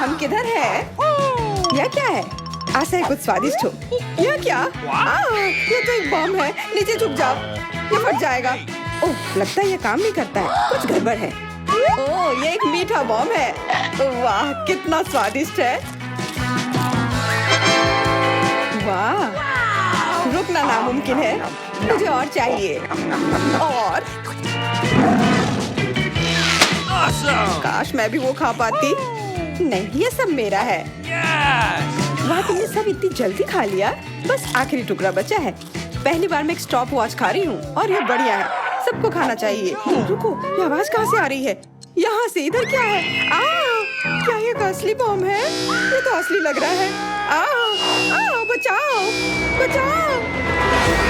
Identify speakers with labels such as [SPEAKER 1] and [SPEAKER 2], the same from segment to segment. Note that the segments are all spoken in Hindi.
[SPEAKER 1] सामान किधर है? यह क्या है? आशा है कुछ स्वादिष्ट हो। यह क्या? ये तो एक बम है। नीचे झुक जाओ, ये फट जाएगा। ओह, लगता है ये काम नहीं करता है। कुछ गड़बड़ है। ओह, ये एक मीठा बम है। वाह, कितना स्वादिष्ट है। वाह, रुकना नामुमकिन है। मुझे और चाहिए। और काश मैं भी वो खा पाती। नहीं, ये सब मेरा है। वाह, तुमने सब इतनी जल्दी खा लिया। बस आखिरी टुकड़ा बचा है। पहली बार मैं एक स्टॉप वॉच खा रही हूँ और ये बढ़िया है। सबको खाना चाहिए। रुको, ये आवाज कहाँ से आ रही है? यहाँ से। इधर क्या है? क्या ये एक असली बम है? ये तो असली लग रहा है। बचाओ, बचाओ।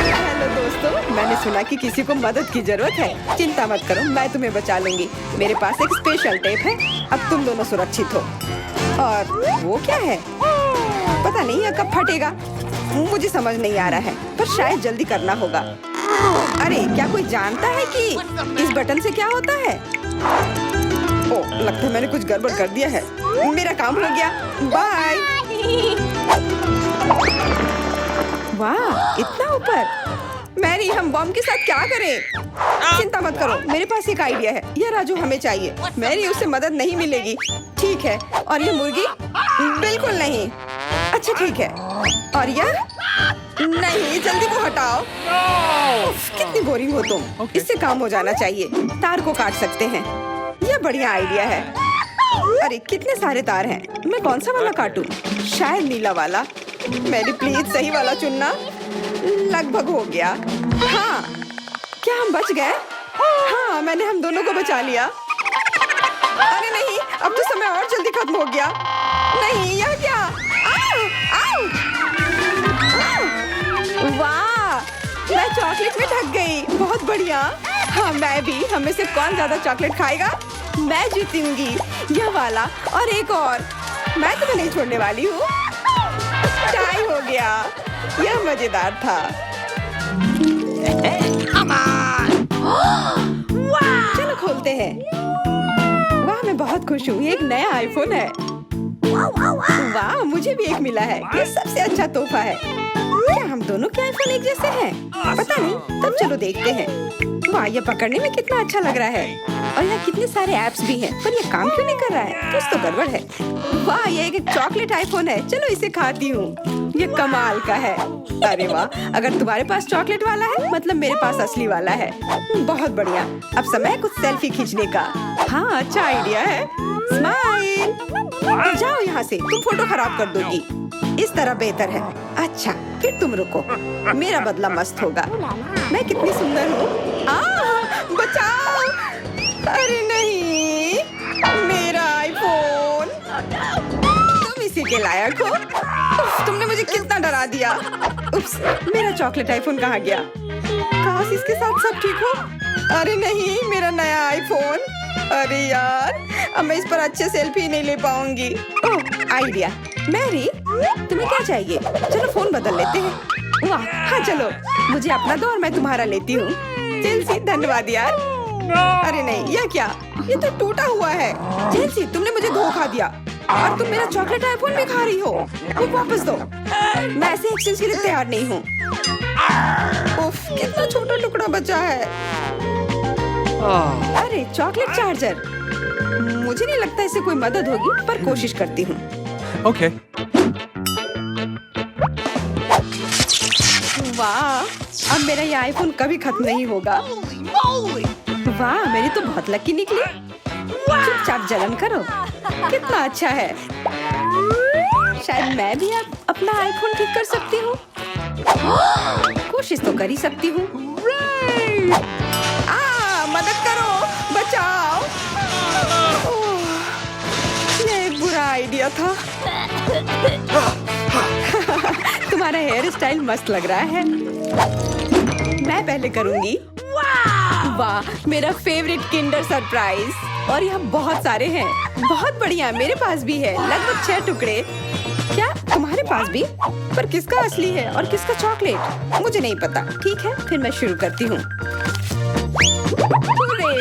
[SPEAKER 1] हेलो दोस्तों, मैंने सुना कि किसी को मदद की जरूरत है। चिंता मत करो, मैं तुम्हें बचा लूंगी। मेरे पास एक स्पेशल टेप है। अब तुम दोनों सुरक्षित हो। और वो क्या है? पता नहीं ये कब फटेगा। मुझे समझ नहीं आ रहा है, पर शायद जल्दी करना होगा। अरे, क्या कोई जानता है कि इस बटन से क्या होता है? ओह, लगता है मैंने कुछ गड़बड़ कर दिया है। मेरा काम हो गया। बाय। वाह, इतना ऊपर। मैरी, हम बम के साथ क्या करें? चिंता मत करो, मेरे पास एक आइडिया है। यह राजू हमें चाहिए। मैरी, उससे मदद नहीं मिलेगी। ठीक है। और ये मुर्गी? बिल्कुल नहीं। अच्छा, ठीक है। और यह? नहीं, जल्दी वो हटाओ। उफ, कितनी बोरिंग हो तुम। इससे काम हो जाना चाहिए। तार को काट सकते हैं। यह बढ़िया आइडिया है। अरे, कितने सारे तार हैं। मैं कौन सा वाला काटूं? शायद नीला वाला। मेरी प्लीज सही वाला चुनना। लगभग हो गया। हाँ, क्या हम बच गए? हाँ, मैंने हम दोनों को बचा लिया। अरे नहीं, अब तो समय और जल्दी खत्म हो गया। नहीं, यह क्या? आओ! वाह, मैं चॉकलेट में ढक गई। बहुत बढ़िया। हाँ, मैं भी। हम में से कौन ज्यादा चॉकलेट खाएगा? मैं जीतूंगी। यह वाला और एक और। मैं तुम्हें नहीं छोड़ने वाली हूँ। टाई हो गया। यह मजेदार था। चलो खोलते हैं। वाह, मैं बहुत खुश हूँ। ये एक नया आईफोन है। वाह, मुझे भी एक मिला है। ये सबसे अच्छा तोहफा है। क्या हम दोनों के आईफोन एक जैसे हैं? पता नहीं, तब चलो देखते हैं। वाह, ये पकड़ने में कितना अच्छा लग रहा है। और यहाँ कितने सारे ऐप्स भी हैं, पर ये काम क्यों नहीं कर रहा है? कुछ तो गड़बड़ है। वाह, ये एक चॉकलेट आईफोन है। चलो इसे खाती हूँ। ये कमाल का है। अरे वाह, अगर तुम्हारे पास चॉकलेट वाला है, मतलब मेरे पास असली वाला है। बहुत बढ़िया। अब समय है कुछ सेल्फी खींचने का। हाँ, अच्छा आइडिया है। स्माइल। जाओ यहाँ से, तुम फोटो खराब कर दोगी। इस तरह बेहतर है। अच्छा, फिर तुम रुको। मेरा बदला मस्त होगा। मैं कितनी सुंदर हूँ। बचाओ। अरे नहीं, मेरा आईफोन। तुम इसी के लायक हो। उफ, तुमने मुझे कितना डरा दिया। उप्स, मेरा चॉकलेट आईफोन कहाँ गया? काश इसके साथ सब ठीक हो। अरे नहीं, मेरा नया आईफोन। अरे यार, अब मैं इस पर अच्छे सेल्फी नहीं ले पाऊंगी। ओह, आइडिया। मैरी, तुम्हें क्या चाहिए? चलो फोन बदल लेते हैं। वाह, हाँ चलो। मुझे अपना दो और मैं तुम्हारा लेती हूँ। जेलसी, धन्यवाद यार। अरे नहीं, यह क्या? ये तो टूटा हुआ है। जेलसी, तुमने मुझे धोखा दिया और तुम मेरा चॉकलेट आईफोन भी खा रही हो। वो वापस दो। मैं ऐसे एक्सचेंज के लिए तैयार नहीं हूँ। उफ, कितना छोटा टुकड़ा बचा है। अरे, चॉकलेट चार्जर। मुझे नहीं लगता इससे कोई मदद होगी, पर कोशिश करती हूँ।
[SPEAKER 2] Okay.
[SPEAKER 1] वाह, अब मेरा ये आईफोन कभी खत्म नहीं होगा। वाह, मेरी तो बहुत लकी निकली। चुपचाप जलन करो। कितना अच्छा है। शायद मैं भी अब अपना आईफोन ठीक कर सकती हूँ। कोशिश तो कर ही सकती हूँ। मदद करो, बचाओ। ये एक बुरा आइडिया था। तुम्हारा हेयर स्टाइल मस्त लग रहा है। मैं पहले करूंगी। वाह, मेरा फेवरेट किंडर सरप्राइज। और यहाँ बहुत सारे हैं। बहुत बढ़िया, मेरे पास भी है। लगभग 6 टुकड़े। क्या तुम्हारे पास भी? पर किसका असली है और किसका चॉकलेट? मुझे नहीं पता। ठीक है, फिर मैं शुरू करती हूँ।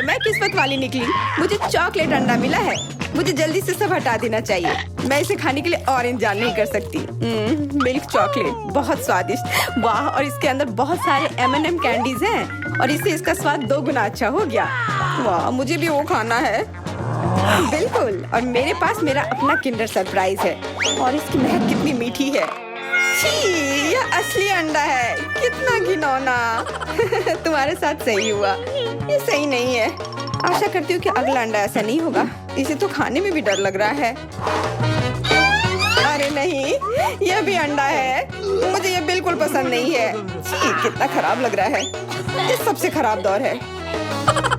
[SPEAKER 1] मैं मैं किस्मत वाली निकली। मुझे चॉकलेट अंडा मिला है। मुझे जल्दी से सब हटा देना चाहिए। मैं इसे खाने के लिए और इंतजार नहीं कर सकती। मिल्क चॉकलेट बहुत स्वादिष्ट। वाह, और इसके अंदर बहुत सारे M&M कैंडीज हैं और इससे इसका स्वाद 2 गुना अच्छा हो गया। वाह, मुझे भी वो खाना है। बिल्कुल, और मेरे पास मेरा अपना किंडर सरप्राइज है और इसकी महक कितनी मीठी है। छी, यह असली अंडा है। कितना घिनौना। तुम्हारे साथ सही हुआ। ये सही नहीं है। आशा करती हूँ कि अगला अंडा ऐसा नहीं होगा। इसे तो खाने में भी डर लग रहा है। अरे नहीं, यह भी अंडा है। मुझे ये बिल्कुल पसंद नहीं है। छी, कितना खराब लग रहा है। ये सबसे खराब दौर है।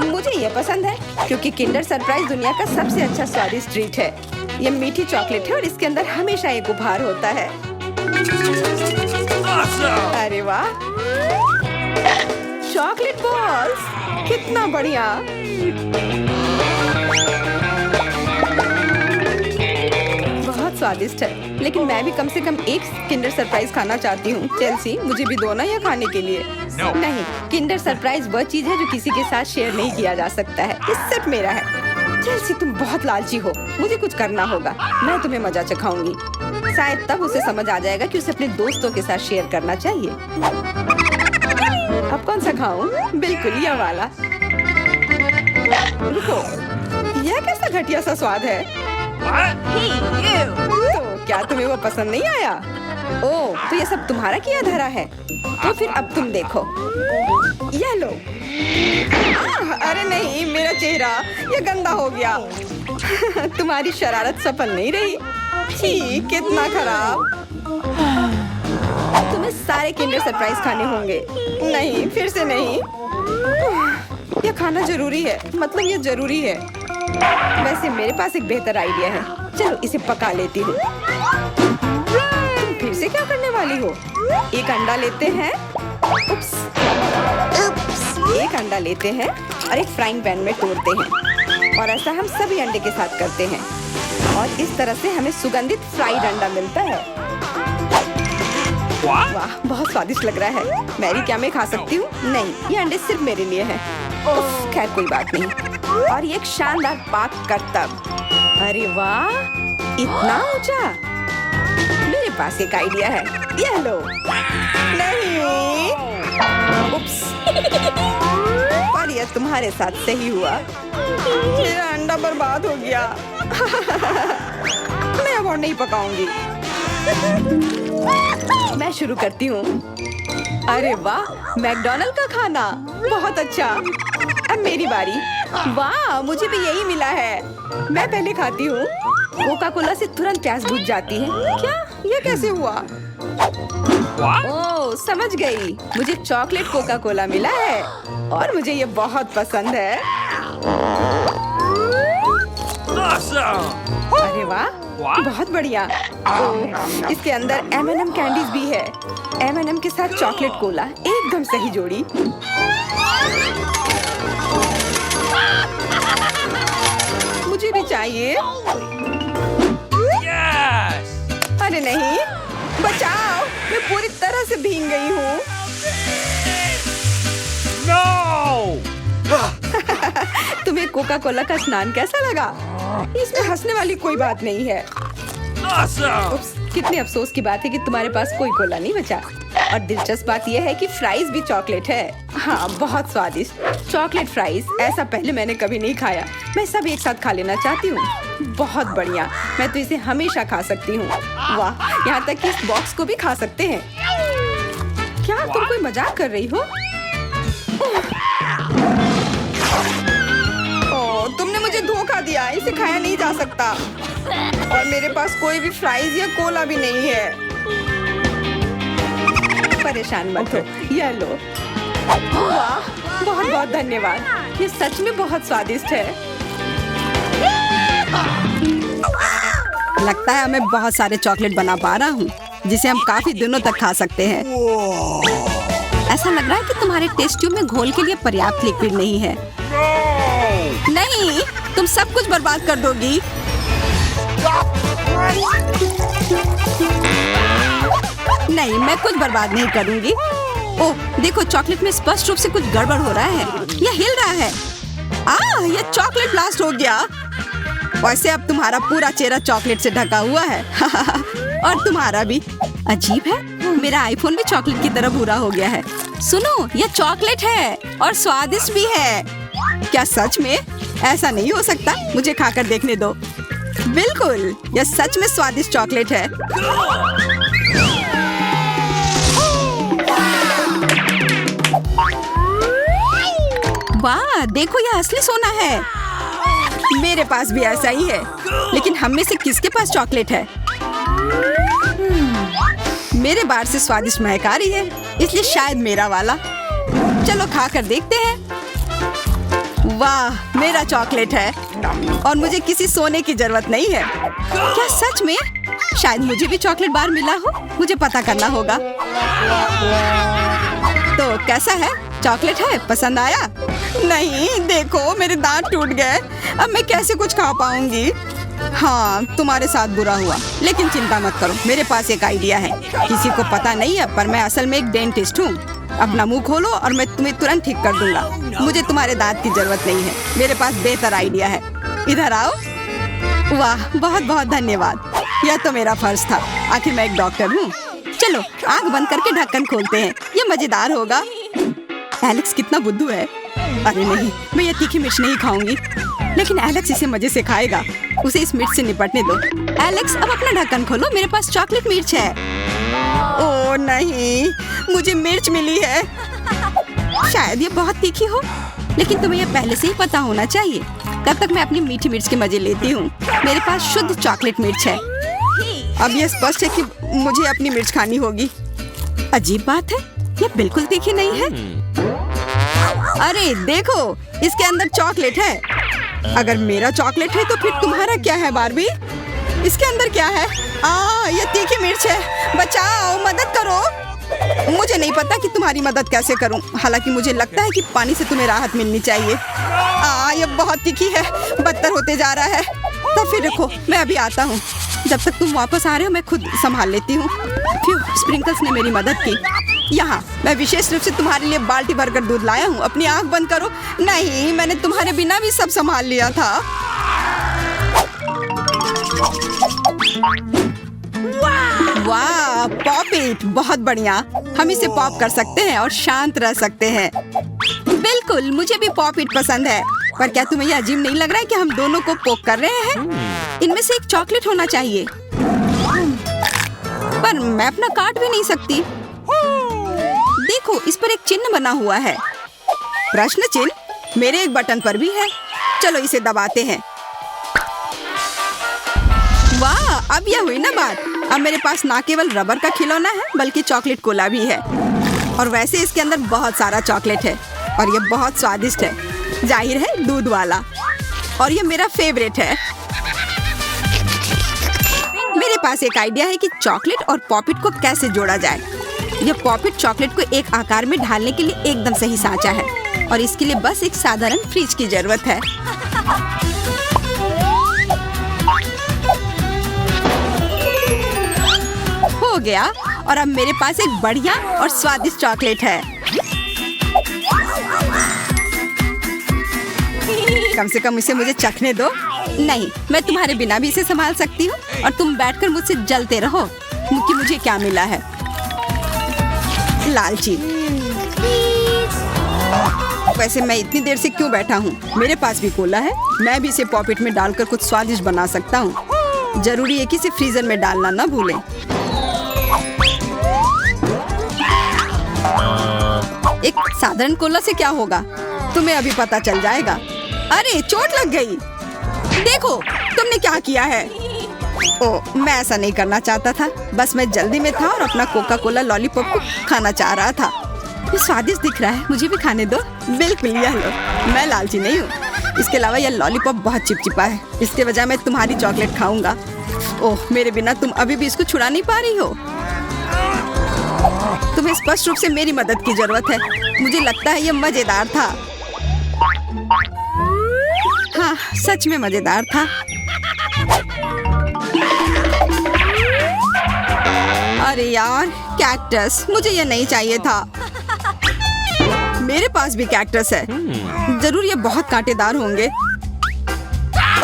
[SPEAKER 1] मुझे ये पसंद है क्योंकि किंडर सरप्राइज दुनिया का सबसे अच्छा स्वादिष्ट ट्रीट है। ये मीठी चॉकलेट है और इसके अंदर हमेशा एक उपहार होता है। अरे वाह, चॉकलेट बॉल्स, कितना बढ़िया। बहुत स्वादिष्ट है, लेकिन मैं भी कम से कम एक किंडर सरप्राइज खाना चाहती हूँ। चेल्सी, मुझे भी दो ना यह खाने के लिए। नहीं, किंडर सरप्राइज वह चीज है जो किसी के साथ शेयर नहीं किया जा सकता है। ये सिर्फ मेरा है। चेल्सी, तुम बहुत लालची हो। मुझे कुछ करना होगा। मैं तुम्हें मजा चखाऊंगी। शायद तब उसे समझ आ जाएगा कि उसे अपने दोस्तों के साथ शेयर करना चाहिए। अब कौन सा खाऊं? बिल्कुल यह वाला। रुको, यह कैसा घटिया सा स्वाद है? तो क्या तुम्हें वो पसंद नहीं आया? ओह, तो ये सब तुम्हारा किया धरा है। तो फिर अब तुम देखो, यह लो। अरे नहीं, मेरा चेहरा ये गंदा हो गया। तुम्हारी शरारत सफल नहीं रही। छी, कितना खराब। तुम्हें सारे किंडर सरप्राइज खाने होंगे। नहीं, फिर से नहीं। यह खाना जरूरी है। मतलब ये जरूरी है। वैसे मेरे पास एक बेहतर आइडिया है। चलो इसे पका लेती हूँ। तुम फिर से क्या करने वाली हो? एक अंडा लेते हैं। उप्स, एक अंडा लेते हैं और एक फ्राइंग पैन में तोड़ते हैं और ऐसा हम सभी अंडे के साथ करते हैं और इस तरह से हमें सुगंधित फ्राइड अंडा मिलता है। वाह, बहुत स्वादिष्ट लग रहा है। मैरी, क्या मैं खा सकती हूँ? नहीं, ये अंडे सिर्फ मेरे लिए हैं। खैर कोई बात नहीं। और ये एक शानदार पाक करतब। अरे वाह, इतना ऊंचा। मेरे पास एक आइडिया है। ये लो। नहीं, उप्स। और ये तुम्हारे साथ सही हुआ। मेरा अंडा बर्बाद हो गया। मैं अब और नहीं पकाऊंगी। मैं शुरू करती हूँ। अरे वाह, मैकडॉनल्ड का खाना, बहुत अच्छा। अब मेरी बारी। वाह, मुझे भी यही मिला है। मैं पहले खाती हूँ। कोका कोला से तुरंत प्यास बुझ जाती है। क्या? ये कैसे हुआ? ओह, समझ गई। मुझे चॉकलेट कोका कोला मिला है और मुझे ये बहुत पसंद है। अरे वाह, बहुत बढ़िया। ओह, इसके अंदर M&M कैंडीज भी है। M&M के साथ चॉकलेट कोला, एकदम सही जोड़ी। मुझे भी चाहिए। अरे नहीं, बचाओ, मैं पूरी तरह से भीग गई हूँ। तुम्हें कोका कोला का स्नान कैसा लगा? इसमें हंसने वाली कोई बात नहीं है। उप्स, कितने अफसोस की बात है कि तुम्हारे पास कोई कोला नहीं बचा। और दिलचस्प बात यह है कि फ्राइज भी चॉकलेट है। हाँ, बहुत स्वादिष्ट चॉकलेट फ्राइज। ऐसा पहले मैंने कभी नहीं खाया। मैं सब एक साथ खा लेना चाहती हूँ। बहुत बढ़िया, मैं तो इसे हमेशा खा सकती हूँ। वाह, यहाँ तक कि इस बॉक्स को भी खा सकते हैं। क्या तुम कोई मजाक कर रही हो? ओह, तुमने मुझे धोखा दिया। इसे खाया नहीं जा सकता और मेरे पास कोई भी फ्राइज या कोला भी नहीं है। परेशान मत हो, यह लो। वाह, बहुत बहुत धन्यवाद। ये सच में बहुत स्वादिष्ट है।
[SPEAKER 2] लगता है मैं बहुत सारे चॉकलेट बना पा रहा हूँ जिसे हम काफी दिनों तक खा सकते हैं। ऐसा लग रहा है कि तुम्हारे टेस्ट ट्यूब में घोल के लिए पर्याप्त लिक्विड नहीं है। नहीं, तुम सब कुछ बर्बाद कर दोगी। नहीं, मैं कुछ बर्बाद नहीं करूंगी। ओह, देखो, चॉकलेट में स्पष्ट रूप से कुछ गड़बड़ हो रहा है। यह हिल रहा है। ये चॉकलेट ब्लास्ट हो गया। वैसे अब तुम्हारा पूरा चेहरा चॉकलेट से ढका हुआ है। और तुम्हारा भी। अजीब है, मेरा आईफोन भी चॉकलेट की तरह भूरा हो गया है। सुनो, यह चॉकलेट है और स्वादिष्ट भी है। क्या सच में? ऐसा नहीं हो सकता, मुझे खाकर देखने दो। बिल्कुल, यह सच में स्वादिष्ट चॉकलेट है। वाह, देखो यह असली सोना है। मेरे पास भी ऐसा ही है, लेकिन हम में से किसके पास चॉकलेट है? मेरे बार से स्वादिष्ट महक आ रही है, इसलिए शायद मेरा वाला। चलो खाकर देखते हैं। वाह, मेरा चॉकलेट है और मुझे किसी सोने की जरूरत नहीं है। क्या सच में? शायद मुझे भी चॉकलेट बार मिला हो, मुझे पता करना होगा। तो कैसा है? चॉकलेट है? पसंद आया? नहीं, देखो मेरे दांत टूट गए। अब मैं कैसे कुछ खा पाऊंगी? हाँ, तुम्हारे साथ बुरा हुआ, लेकिन चिंता मत करो, मेरे पास एक आइडिया है। किसी को पता नहीं है, पर मैं असल में एक डेंटिस्ट हूँ। अपना मुंह खोलो और मैं तुम्हें तुरंत ठीक कर दूंगा। मुझे तुम्हारे दांत की जरूरत नहीं है, मेरे पास बेहतर आइडिया है। इधर आओ। वाह, बहुत बहुत धन्यवाद। यह तो मेरा फर्ज था, आखिर मैं एक डॉक्टर हूँ। चलो आँख बंद करके ढक्कन खोलते हैं, ये मजेदार होगा। एलेक्स कितना बुद्धू है। अरे नहीं, मैं ये तीखी मिर्च नहीं खाऊंगी, लेकिन एलेक्स इसे मजे से खाएगा। उसे इस मिर्च से निपटने दो। एलेक्स, अब अपना ढक्कन खोलो, मेरे पास चॉकलेट मिर्च है। ओह नहीं, मुझे मिर्च मिली है। शायद ये बहुत तीखी हो, लेकिन तुम्हें यह पहले से ही पता होना चाहिए। तब तक मैं अपनी मीठी मिर्च के मजे लेती हूँ। मेरे पास शुद्ध चॉकलेट मिर्च है। अब यह स्पष्ट है कि मुझे अपनी मिर्च खानी होगी। अजीब बात है, यह बिल्कुल तीखी नहीं है। अरे देखो, इसके अंदर चॉकलेट है। अगर मेरा चॉकलेट है तो फिर तुम्हारा क्या है बारबी? इसके अंदर क्या है? ये तीखी मिर्च है। बचाओ, मदद करो। मुझे नहीं पता कि तुम्हारी मदद कैसे करूं। हालांकि मुझे लगता है कि पानी से तुम्हें राहत मिलनी चाहिए। ये बहुत तीखी है, बदतर होते जा रहा है। तो फिर रखो, मैं अभी आता हूँ। जब तक तुम वापस आ रहे हो मैं खुद संभाल लेती हूँ। स्प्रिंकल्स ने मेरी मदद की। यहाँ मैं विशेष रूप से तुम्हारे लिए बाल्टी भरकर दूध लाया हूँ। अपनी आँख बंद करो। नहीं, मैंने तुम्हारे बिना भी सब संभाल लिया था। वाह, पॉप इट, बहुत बढ़िया। हम इसे पॉप कर सकते हैं और शांत रह सकते हैं। बिल्कुल, मुझे भी पॉप इट पसंद है। पर क्या तुम्हें यह अजीब नहीं लग रहा है कि हम दोनों को पोक कर रहे हैं? इनमें से एक चॉकलेट होना चाहिए, पर मैं अपना काट भी नहीं सकती। देखो, इस पर एक चिन्ह बना हुआ है। प्रश्न चिन्ह मेरे एक बटन पर भी है। चलो इसे दबाते हैं। वाह, अब यह हुई ना बात। अब मेरे पास ना केवल रबर का खिलौना है, बल्कि चॉकलेट कोला भी है। और वैसे इसके अंदर बहुत सारा चॉकलेट है और यह बहुत स्वादिष्ट है। जाहिर है, दूध वाला। और यह मेरा फेवरेट है। मेरे पास एक आइडिया है कि चॉकलेट और पॉपिट को कैसे जोड़ा जाए। यह पॉपिट चॉकलेट को एक आकार में ढालने के लिए एकदम सही सांचा है और इसके लिए बस एक साधारण फ्रिज की जरूरत है। हो गया, और अब मेरे पास एक बढ़िया और स्वादिष्ट चॉकलेट है। कम से कम इसे मुझे चखने दो। नहीं, मैं तुम्हारे बिना भी इसे संभाल सकती हूँ और तुम बैठकर मुझसे जलते रहो कि मुझे क्या मिला है। लालची। वैसे मैं इतनी देर से क्यों बैठा हूँ? मेरे पास भी कोला है। मैं भी इसे पॉकेट में डालकर कुछ स्वादिष्ट बना सकता हूँ। जरूरी है कि इसे फ्रीजर में डालना ना भूलें। एक साधारण कोला से क्या होगा, तुम्हें अभी पता चल जाएगा। अरे, चोट लग गई। देखो तुमने क्या किया है। ओह, मैं ऐसा नहीं करना चाहता था। बस मैं जल्दी में था और अपना कोका कोला लॉलीपॉप को खाना चाह रहा था। ये स्वादिष्ट दिख रहा है, मुझे भी खाने दो। बिल्कुल, यह लो। मैं लालची नहीं हूँ। इसके अलावा यह लॉलीपॉप बहुत चिपचिपा है, इसके बजाय मैं तुम्हारी चॉकलेट खाऊंगा। ओह, मेरे बिना तुम अभी भी इसको छुड़ा नहीं पा रही हो। तुम्हें स्पष्ट रूप से मेरी मदद की जरूरत है। मुझे लगता है यह मजेदार था। हाँ, सच में मजेदार था। अरे यार, कैक्टस, मुझे ये नहीं चाहिए था। मेरे पास भी कैक्टस है। जरूर ये बहुत कांटेदार होंगे।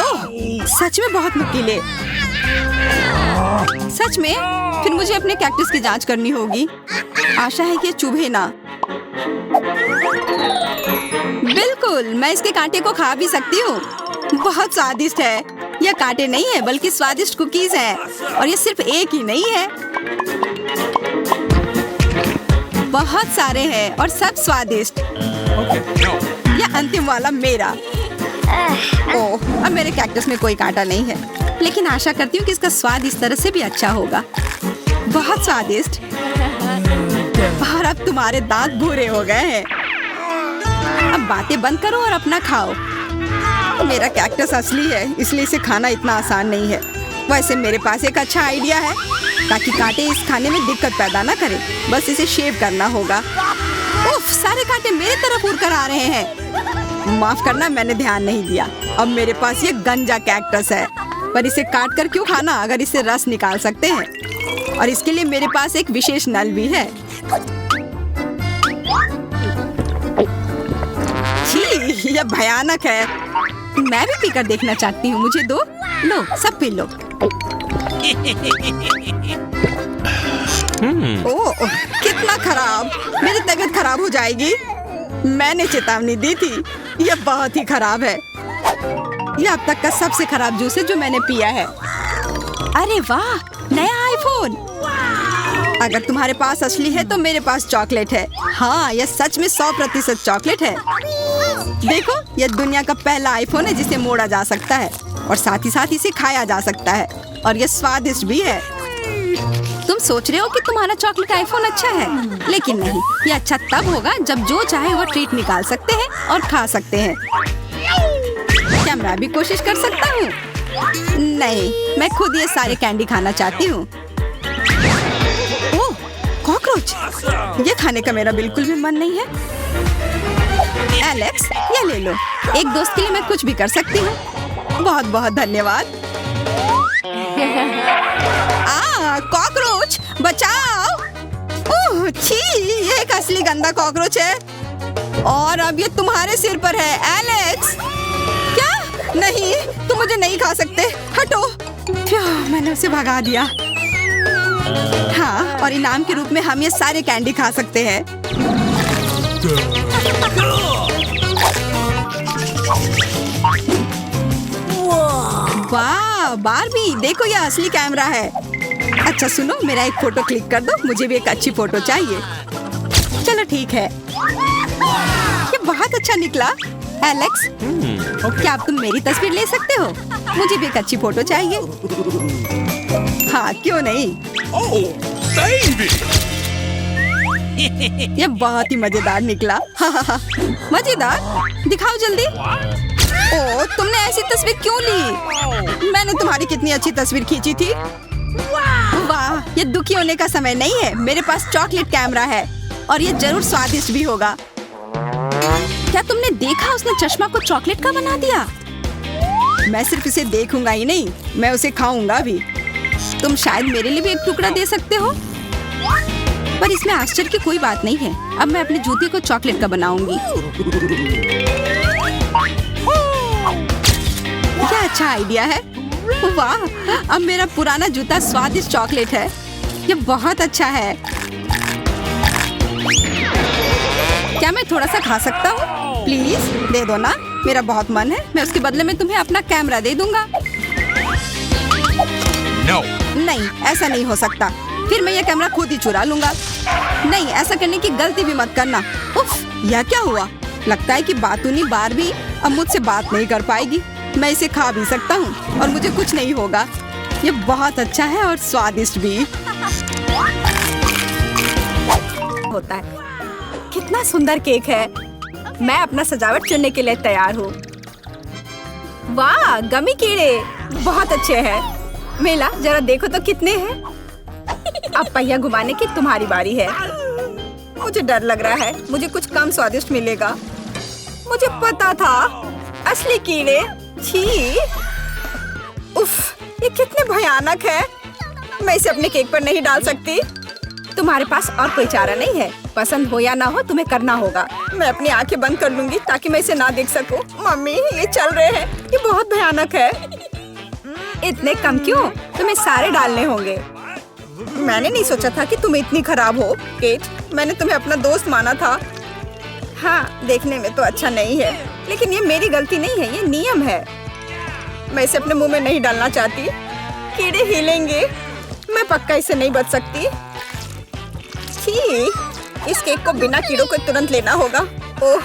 [SPEAKER 2] ओह, सच में बहुत नुकीले। सच में? फिर मुझे अपने कैक्टस की जांच करनी होगी। आशा है कि ये चुभे ना। बिल्कुल, मैं इसके कांटे को खा भी सकती हूँ। बहुत स्वादिष्ट है। यह कांटे नहीं है बल्कि स्वादिष्ट कुकीज है। और ये सिर्फ एक ही नहीं है, बहुत सारे हैं और सब स्वादिष्ट। यह अंतिम वाला मेरा। ओह, अब मेरे कैक्टस में कोई कांटा नहीं है, लेकिन आशा करती हूँ कि इसका स्वाद इस तरह से भी अच्छा होगा। बहुत स्वादिष्ट। और अब तुम्हारे दांत भूरे हो गए हैं। अब बातें बंद करो और अपना खाओ। मेरा कैक्टस असली है, इसलिए इसे खाना इतना आसान नहीं है। वैसे मेरे पास एक अच्छा आइडिया है, ताकि कांटे इस खाने में दिक्कत पैदा ना करें। बस इसे शेव करना होगा। उफ, सारे कांटे मेरी तरफ उड़ कर आ रहे हैं। माफ करना, मैंने ध्यान नहीं दिया। अब मेरे पास ये गंजा कैक्टस है, पर इसे काट कर क्यों खाना अगर इससे रस निकाल सकते हैं। और इसके लिए मेरे पास एक विशेष नल भी है। छी, यह भयानक है। मैं भी पीकर देखना चाहती हूँ। मुझे दो। लो, सब पी लो। ओह, कितना खराब। मेरी तबीयत खराब हो जाएगी। मैंने चेतावनी दी थी। यह बहुत ही खराब है। यह अब तक का सबसे खराब जूस है जो मैंने पिया है। अरे वाह, नया आईफोन। अगर तुम्हारे पास असली है तो मेरे पास चॉकलेट है। हाँ, यह सच में 100% चॉकलेट है। देखो, यह दुनिया का पहला आईफोन है जिसे मोड़ा जा सकता है और साथ ही साथ इसे खाया जा सकता है। और यह स्वादिष्ट भी है। तुम सोच रहे हो कि तुम्हारा चॉकलेट आईफोन अच्छा है, लेकिन नहीं। यह अच्छा तब होगा जब जो चाहे वो ट्रीट निकाल सकते हैं और खा सकते हैं। क्या मैं भी कोशिश कर सकता हूँ? नहीं, मैं खुद ये सारे कैंडी खाना चाहती हूँ। ओह, कॉकरोच। ये खाने का मेरा बिल्कुल भी मन नहीं है। एलेक्स, ये ले लो। एक दोस्त के लिए मैं कुछ भी कर सकती हूँ। बहुत बहुत धन्यवाद। कॉकरोच, बचाओ। ओह, छी, ये एक असली गंदा कॉकरोच है। और अब ये तुम्हारे सिर पर है, एलेक्स। क्या? नहीं, तुम मुझे नहीं खा सकते। हटो। मैंने उसे भगा दिया। हाँ, और इनाम के रूप में हम ये सारे कैंडी खा सकते हैं। वाह, बारबी, देखो यह असली कैमरा है। अच्छा सुनो, मेरा एक फोटो क्लिक कर दो। मुझे भी एक अच्छी फोटो चाहिए। चलो ठीक है। ये बहुत अच्छा निकला। एलेक्स, क्या अब तुम मेरी तस्वीर ले सकते हो? मुझे भी एक अच्छी फोटो चाहिए। हाँ, क्यों नहीं। ये बहुत ही मजेदार निकला। मजेदार? दिखाओ जल्दी। ओह, तुमने ऐसी तस्वीर क्यों ली? मैंने तुम्हारी कितनी अच्छी तस्वीर खींची थी। वाह, ये दुखी होने का समय नहीं है। मेरे पास चॉकलेट कैमरा है और ये जरूर स्वादिष्ट भी होगा। क्या तुमने देखा, उसने चश्मा को चॉकलेट का बना दिया। मैं सिर्फ इसे देखूंगा ही नहीं, मैं उसे खाऊंगा भी। तुम शायद मेरे लिए भी एक टुकड़ा दे सकते हो, पर इसमें आश्चर्य की कोई बात नहीं है। अब मैं अपने जूते को चॉकलेट का बनाऊंगी। क्या अच्छा आइडिया है। वाह, अब मेरा पुराना जूता स्वादिष्ट चॉकलेट है। ये बहुत अच्छा है। क्या मैं थोड़ा सा खा सकता हूँ? प्लीज दे दो ना, मेरा बहुत मन है। मैं उसके बदले में तुम्हें अपना कैमरा दे दूंगा।
[SPEAKER 3] No.
[SPEAKER 2] नहीं, ऐसा नहीं हो सकता। फिर मैं ये कैमरा खुद ही चुरा लूंगा। नहीं, ऐसा करने की गलती भी मत करना। उफ, यह क्या हुआ? लगता है कि बातूनी बारबी अब मुझसे बात नहीं कर पाएगी। मैं इसे खा भी सकता हूँ और मुझे कुछ नहीं होगा। ये बहुत अच्छा है और स्वादिष्ट भी होता है। कितना सुंदर केक है। मैं अपना सजावट चुनने के लिए तैयार हूँ। वाह, गमी कीड़े बहुत अच्छे हैं। मेला, जरा देखो तो कितने हैं। अब पहिया घुमाने की तुम्हारी बारी है। मुझे डर लग रहा है, मुझे कुछ कम स्वादिष्ट मिलेगा। मुझे पता था, असली कीड़े। छी, उफ, ये कितने भयानक है। मैं इसे अपने केक पर नहीं डाल सकती।
[SPEAKER 1] तुम्हारे पास और कोई चारा नहीं है। पसंद हो या ना हो तुम्हें करना होगा। मैं अपनी आंखें बंद कर लूंगी ताकि मैं इसे ना देख सकूं। मम्मी ये चल रहे हैं, ये बहुत भयानक है। इतने कम क्यों? तुम्हें सारे डालने होंगे। मैंने नहीं सोचा था कि तुम इतनी खराब हो केट। मैंने तुम्हें अपना दोस्त माना था। हाँ, देखने में तो अच्छा नहीं है, लेकिन ये मेरी गलती नहीं है, ये नियम है। मैं इसे अपने मुंह में नहीं डालना चाहती। कीड़े हिलेंगे, मैं पक्का इसे नहीं बच सकती। छी, इस केक को बिना कीड़ों को तुरंत लेना होगा। ओह,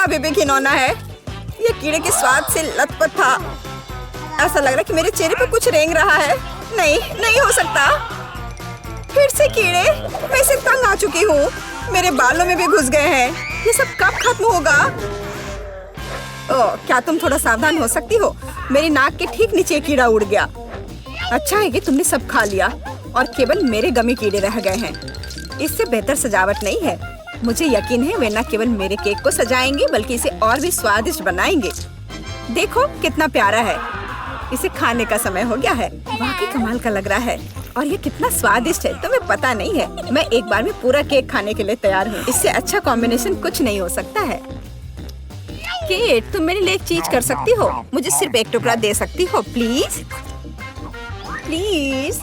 [SPEAKER 1] अभी भी घिनौना है। ये कीड़े के स्वाद से लथपथ था। ऐसा लग रहा है कि मेरे चेहरे पे कुछ रेंग रहा है। नहीं, नहीं हो सकता। फिर से कीड़े। मैं इसे तंग आ चुकी हूँ। मेरे बालों में भी घुस गए हैं। ये सब कब खत्म होगा? ओह, क्या तुम थोड़ा सावधान हो सकती हो? मेरी नाक के ठीक नीचे कीड़ा उड़ गया। अच्छा है कि तुमने सब खा लिया और केवल मेरे गमी कीड़े रह गए हैं। इससे बेहतर सजावट नहीं है। मुझे यकीन है वे न केवल मेरे केक को सजाएंगे बल्कि इसे और भी स्वादिष्ट बनाएंगे। देखो कितना प्यारा है। इसे खाने का समय हो गया है। वाकई कमाल का लग रहा है और ये कितना स्वादिष्ट है तुम्हें पता नहीं है। मैं एक बार में पूरा केक खाने के लिए तैयार हूँ। इससे अच्छा कॉम्बिनेशन कुछ नहीं हो सकता है। केट, तुम मेरे लिए एक चीज कर सकती हो। मुझे सिर्फ एक टुकड़ा दे सकती हो प्लीज? प्लीज।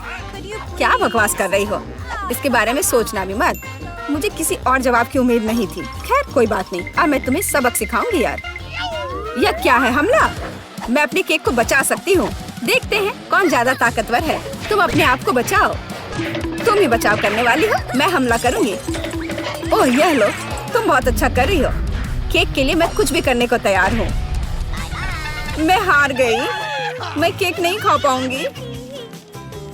[SPEAKER 1] क्या बकवास कर रही हो? इसके बारे में सोचना भी मत। मुझे किसी और जवाब की उम्मीद नहीं थी। खैर कोई बात नहीं, अब मैं तुम्हें सबक सिखाऊंगी यार। यह क्या है, हमला? मैं अपने केक को बचा सकती हूँ। देखते हैं कौन ज्यादा ताकतवर है। तुम अपने आप को बचाओ। तुम ही बचाव करने वाली हो, मैं हमला करूंगी। ओह यह लो, तुम बहुत अच्छा कर रही हो। केक के लिए मैं कुछ भी करने को तैयार हूँ। मैं हार गई। मैं केक नहीं खा पाऊंगी।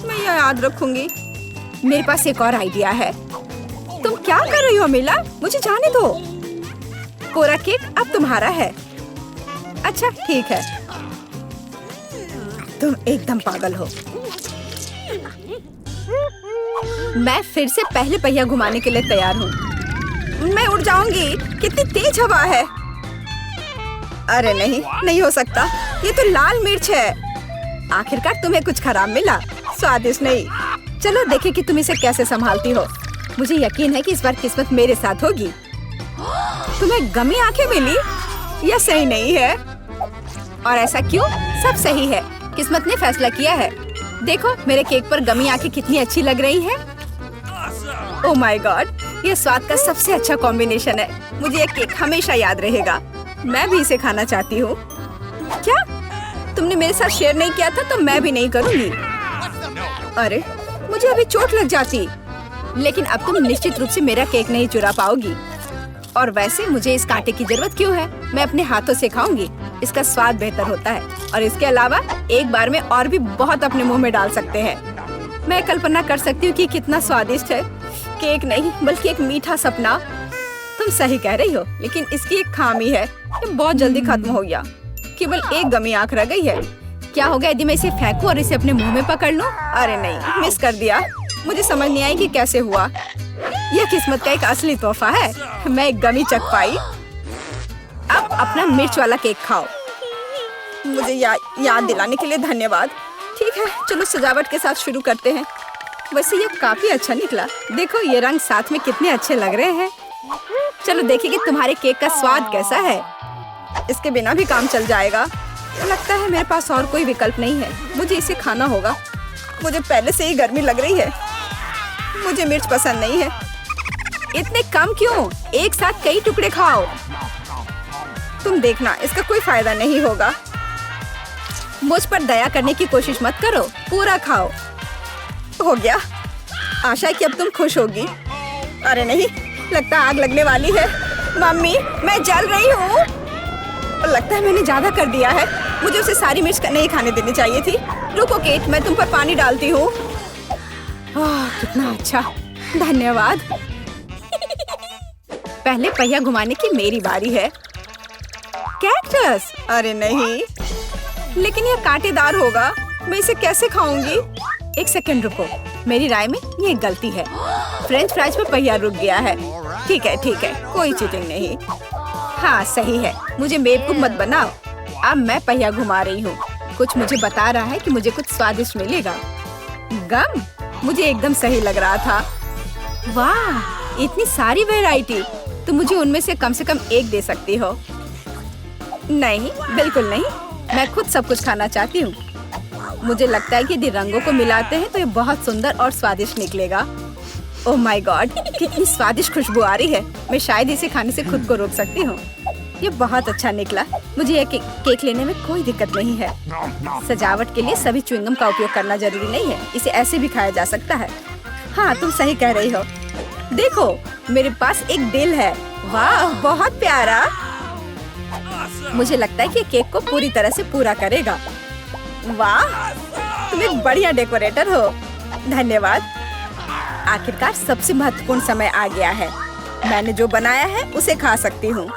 [SPEAKER 1] मैं यह याद रखूंगी। मेरे पास एक और आइडिया है। तुम क्या कर रही हो मिला? मुझे जाने दो। पूरा केक अब तुम्हारा है। अच्छा ठीक है। तुम एकदम पागल हो। मैं फिर से पहले पहिया घुमाने के लिए तैयार हूँ। मैं उड़ जाऊंगी। कितनी तेज हवा है। अरे नहीं, नहीं हो सकता। ये तो लाल मिर्च है। आखिरकार तुम्हें कुछ खराब मिला। स्वादिष्ट नहीं। चलो देखें कि तुम इसे कैसे संभालती हो। मुझे यकीन है कि इस बार किस्मत मेरे साथ होगी। तुम्हें गमी आंखें मिली? यह सही नहीं है। और ऐसा क्यों? सब सही है। किस्मत ने फैसला किया है। देखो मेरे केक पर गमी आंखें कितनी अच्छी लग रही हैं। ओह माय गॉड, ये स्वाद का सबसे अच्छा कॉम्बिनेशन है। मुझे ये केक हमेशा याद रहेगा। मैं भी इसे खाना चाहती हूँ। क्या तुमने मेरे साथ शेयर नहीं किया था तो मैं भी नहीं करूँगी। अरे मुझे अभी चोट लग जाती। लेकिन अब तुम निश्चित रूप से मेरा केक नहीं चुरा पाओगी। और वैसे मुझे इस कांटे की जरूरत क्यों है? मैं अपने हाथों से खाऊंगी। इसका स्वाद बेहतर होता है और इसके अलावा एक बार में और भी बहुत अपने मुंह में डाल सकते हैं। मैं कल्पना कर सकती हूँ कि कितना स्वादिष्ट है। केक नहीं बल्कि एक मीठा सपना। तुम सही कह रही हो, लेकिन इसकी एक खामी है। ये बहुत जल्दी खत्म हो गया। केवल एक गमी आंख रह गई है। क्या होगा यदि मैं इसे फेंकूं और इसे अपने मुंह में पकड़ लूं? अरे नहीं, मिस कर दिया। मुझे समझ नहीं आई कि कैसे हुआ। यह किस्मत का एक असली तोहफा है। मैं एक गमी चख पाई। अब अपना मिर्च वाला केक खाओ। मुझे याद दिलाने के लिए धन्यवाद। ठीक है, चलो सजावट के साथ शुरू करते हैं। वैसे ये काफी अच्छा निकला। देखो ये रंग साथ में कितने अच्छे लग रहे हैं। चलो देखिए कि तुम्हारे केक का स्वाद कैसा है। इसके बिना भी काम चल जाएगा। लगता है मेरे पास और कोई विकल्प नहीं है। मुझे इसे खाना होगा। मुझे पहले से ही गर्मी लग रही है। मुझे मिर्च पसंद नहीं है। इतने कम क्यों? एक साथ कई टुकड़े खाओ। तुम देखना, इसका कोई फायदा नहीं होगा। मुझ पर दया करने की कोशिश मत करो। पूरा खाओ। हो गया। आशा है कि अब तुम खुश होगी। अरे नहीं, लगता है आग लगने वाली है। मम्मी मैं जल रही हूँ। लगता है मैंने ज्यादा कर दिया है। मुझे उसे सारी मिर्च नहीं खाने देनी चाहिए थी। रुको केट, मैं तुम पर पानी डालती हूँ। कितना अच्छा, धन्यवाद। पहले पहिया घुमाने की मेरी बारी है। कैक्टस? अरे नहीं, लेकिन यह कांटेदार होगा। मैं इसे कैसे खाऊंगी? एक सेकंड रुको, मेरी राय में ये एक गलती है। फ्रेंच फ्राइज पर पहिया रुक गया है। ठीक है ठीक है, कोई चीटिंग नहीं। हाँ सही है, मुझे बेवकूफ मत बनाओ। अब मैं पहिया घुमा रही हूँ। कुछ मुझे बता रहा है कि मुझे कुछ स्वादिष्ट मिलेगा। गम? मुझे एकदम सही लग रहा था।
[SPEAKER 2] वाह, इतनी सारी वैरायटी। तुम मुझे उनमें से कम एक दे सकती हो। नहीं, बिल्कुल नहीं। मैं खुद सब कुछ खाना चाहती हूँ। मुझे लगता है कि यदि रंगों को मिलाते हैं तो ये बहुत सुंदर और स्वादिष्ट निकलेगा। ओह माय गॉड, कितनी स्वादिष्ट खुशबू आ रही है। मैं शायद इसे खाने से खुद को रोक सकती हूँ। ये बहुत अच्छा निकला। मुझे ये केक लेने में कोई दिक्कत नहीं है। सजावट के लिए सभी च्युइंगम का उपयोग करना जरूरी नहीं है। इसे ऐसे भी खाया जा सकता है। हाँ, तुम सही कह रही हो। देखो, मेरे पास एक दिल है। वाह, बहुत प्यारा। मुझे लगता है कि केक को पूरी तरह से पूरा करेगा। वाह, तुम एक बढ़िया डेकोरेटर हो। धन्यवाद। आखिरकार सबसे महत्वपूर्ण समय आ गया है। मैंने जो बनाया है उसे खा सकती हूँ।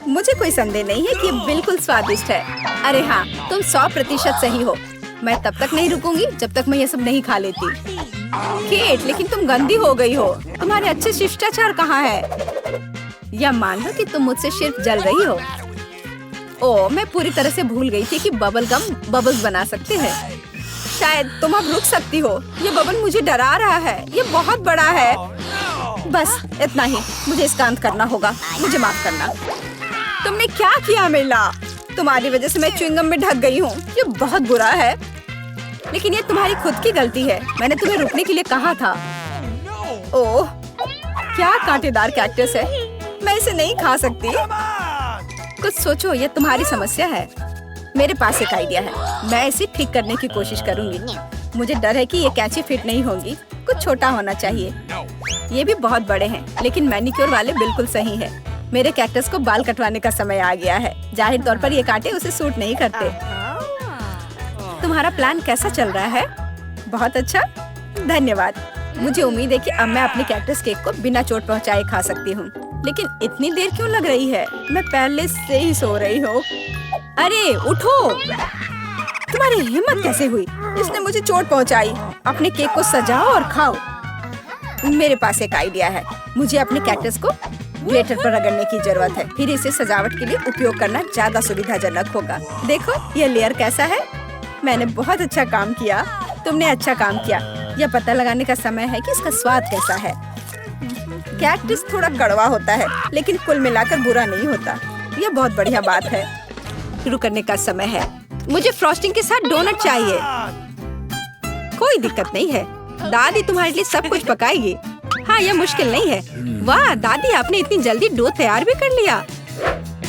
[SPEAKER 2] मुझे कोई संदेह नहीं है कि ये बिल्कुल स्वादिष्ट है। अरे हाँ, तुम 100% सही हो। मैं तब तक नहीं रुकूंगी जब तक मैं ये सब नहीं खा लेती। केट, लेकिन तुम गंदी हो गई हो। तुम्हारे अच्छे शिष्टाचार कहाँ है? या मान लो कि तुम मुझसे सिर्फ जल रही हो। ओह, मैं पूरी तरह से भूल गई थी कि बबल गम बबल्स बना सकते हैं। शायद तुम अब रुक सकती हो। ये बबल मुझे डरा रहा है। ये बहुत बड़ा है। बस इतना ही। मुझे इसका अंत करना होगा। मुझे माफ करना। तुमने क्या किया मिला? तुम्हारी वजह से मैं च्युइंगम में ढक गई हूँ। ये बहुत बुरा है। लेकिन ये तुम्हारी खुद की गलती है। मैंने तुम्हें रुकने के लिए कहा था। ओह, क्या कांटेदार कैक्टस है। मैं इसे नहीं खा सकती। कुछ सोचो, ये तुम्हारी समस्या है। मेरे पास एक आइडिया है। मैं इसे ठीक करने की कोशिश करूंगी। मुझे डर है कि ये कैंची फिट नहीं होगी। कुछ छोटा होना चाहिए। ये भी बहुत बड़े हैं, लेकिन मैनिक्योर वाले बिल्कुल सही है। मेरे कैक्टस को बाल कटवाने का समय आ गया है। जाहिर तौर पर ये कांटे उसे सूट नहीं करते। तुम्हारा प्लान कैसा चल रहा है? बहुत अच्छा, धन्यवाद। मुझे उम्मीद है कि अब मैं अपने कैक्टस केक को बिना चोट पहुंचाए खा सकती हूँ। लेकिन इतनी देर क्यों लग रही है? मैं पहले से ही सो रही हूँ। अरे उठो! तुम्हारी हिम्मत कैसे हुई? इसने मुझे चोट पहुंचाई। अपने केक को सजाओ और खाओ। मेरे पास एक आइडिया है। मुझे अपने कैक्टस को ग्रेटर पर रगड़ने की जरूरत है। फिर इसे सजावट के लिए उपयोग करना ज्यादा सुविधाजनक होगा। देखो, ये लेयर कैसा है। मैंने बहुत अच्छा काम किया। तुमने अच्छा काम किया। यह पता लगाने का समय है कि इसका स्वाद कैसा है। कैक्टस थोड़ा कड़वा होता है, लेकिन कुल मिलाकर बुरा नहीं होता। यह बहुत बढ़िया बात है। शुरू करने का समय है। मुझे फ्रॉस्टिंग के साथ डोनट चाहिए। कोई दिक्कत नहीं है। दादी तुम्हारे लिए सब कुछ पकाएगी। हाँ, यह मुश्किल नहीं है। वाह दादी, आपने इतनी जल्दी डो तैयार भी कर लिया।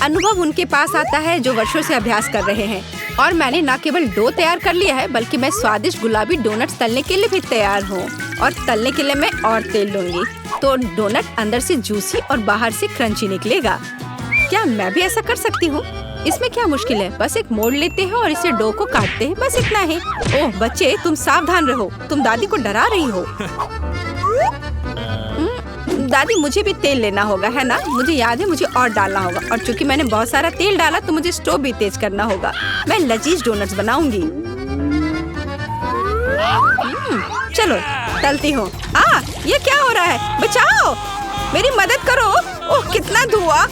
[SPEAKER 2] अनुभव उनके पास आता है जो वर्षों से अभ्यास कर रहे हैं। और मैंने न केवल डो तैयार कर लिया है, बल्कि मैं स्वादिष्ट गुलाबी डोनट्स तलने के लिए भी तैयार हूँ। और तलने के लिए मैं और तेल लूंगी, तो डोनट अंदर से जूसी और बाहर से क्रंची निकलेगा। क्या मैं भी ऐसा कर सकती हूँ? इसमें क्या मुश्किल है? बस एक मोड़ लेते हैं और इसे डो को काटते हैं, बस इतना ही। ओह बच्चे, तुम सावधान रहो। तुम दादी को डरा रही हो। दादी, मुझे भी तेल लेना होगा, है ना? मुझे याद है, मुझे और डालना होगा। और चूंकि मैंने बहुत सारा तेल डाला तो मुझे स्टोव भी तेज करना होगा। मैं लजीज डोनट्स बनाऊंगी। चलो तलती हूँ। ये क्या हो रहा है? बचाओ, मेरी मदद करो। ओह कितना धुआं।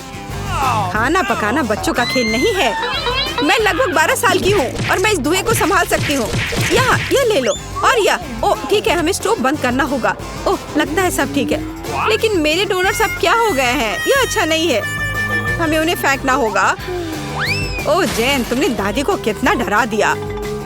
[SPEAKER 2] खाना पकाना बच्चों का खेल नहीं है। मैं लगभग 12 साल की हूँ और मैं इस धुएं को संभाल सकती हूँ। यहाँ ये ले लो। और यह ओह ठीक है, हमें स्टोव बंद करना होगा। ओह लगता है सब ठीक है। लेकिन मेरे डोनट्स अब क्या हो गए हैं? यह अच्छा नहीं है। हमें उन्हें फेंकना होगा। ओह जैन, तुमने दादी को कितना डरा दिया।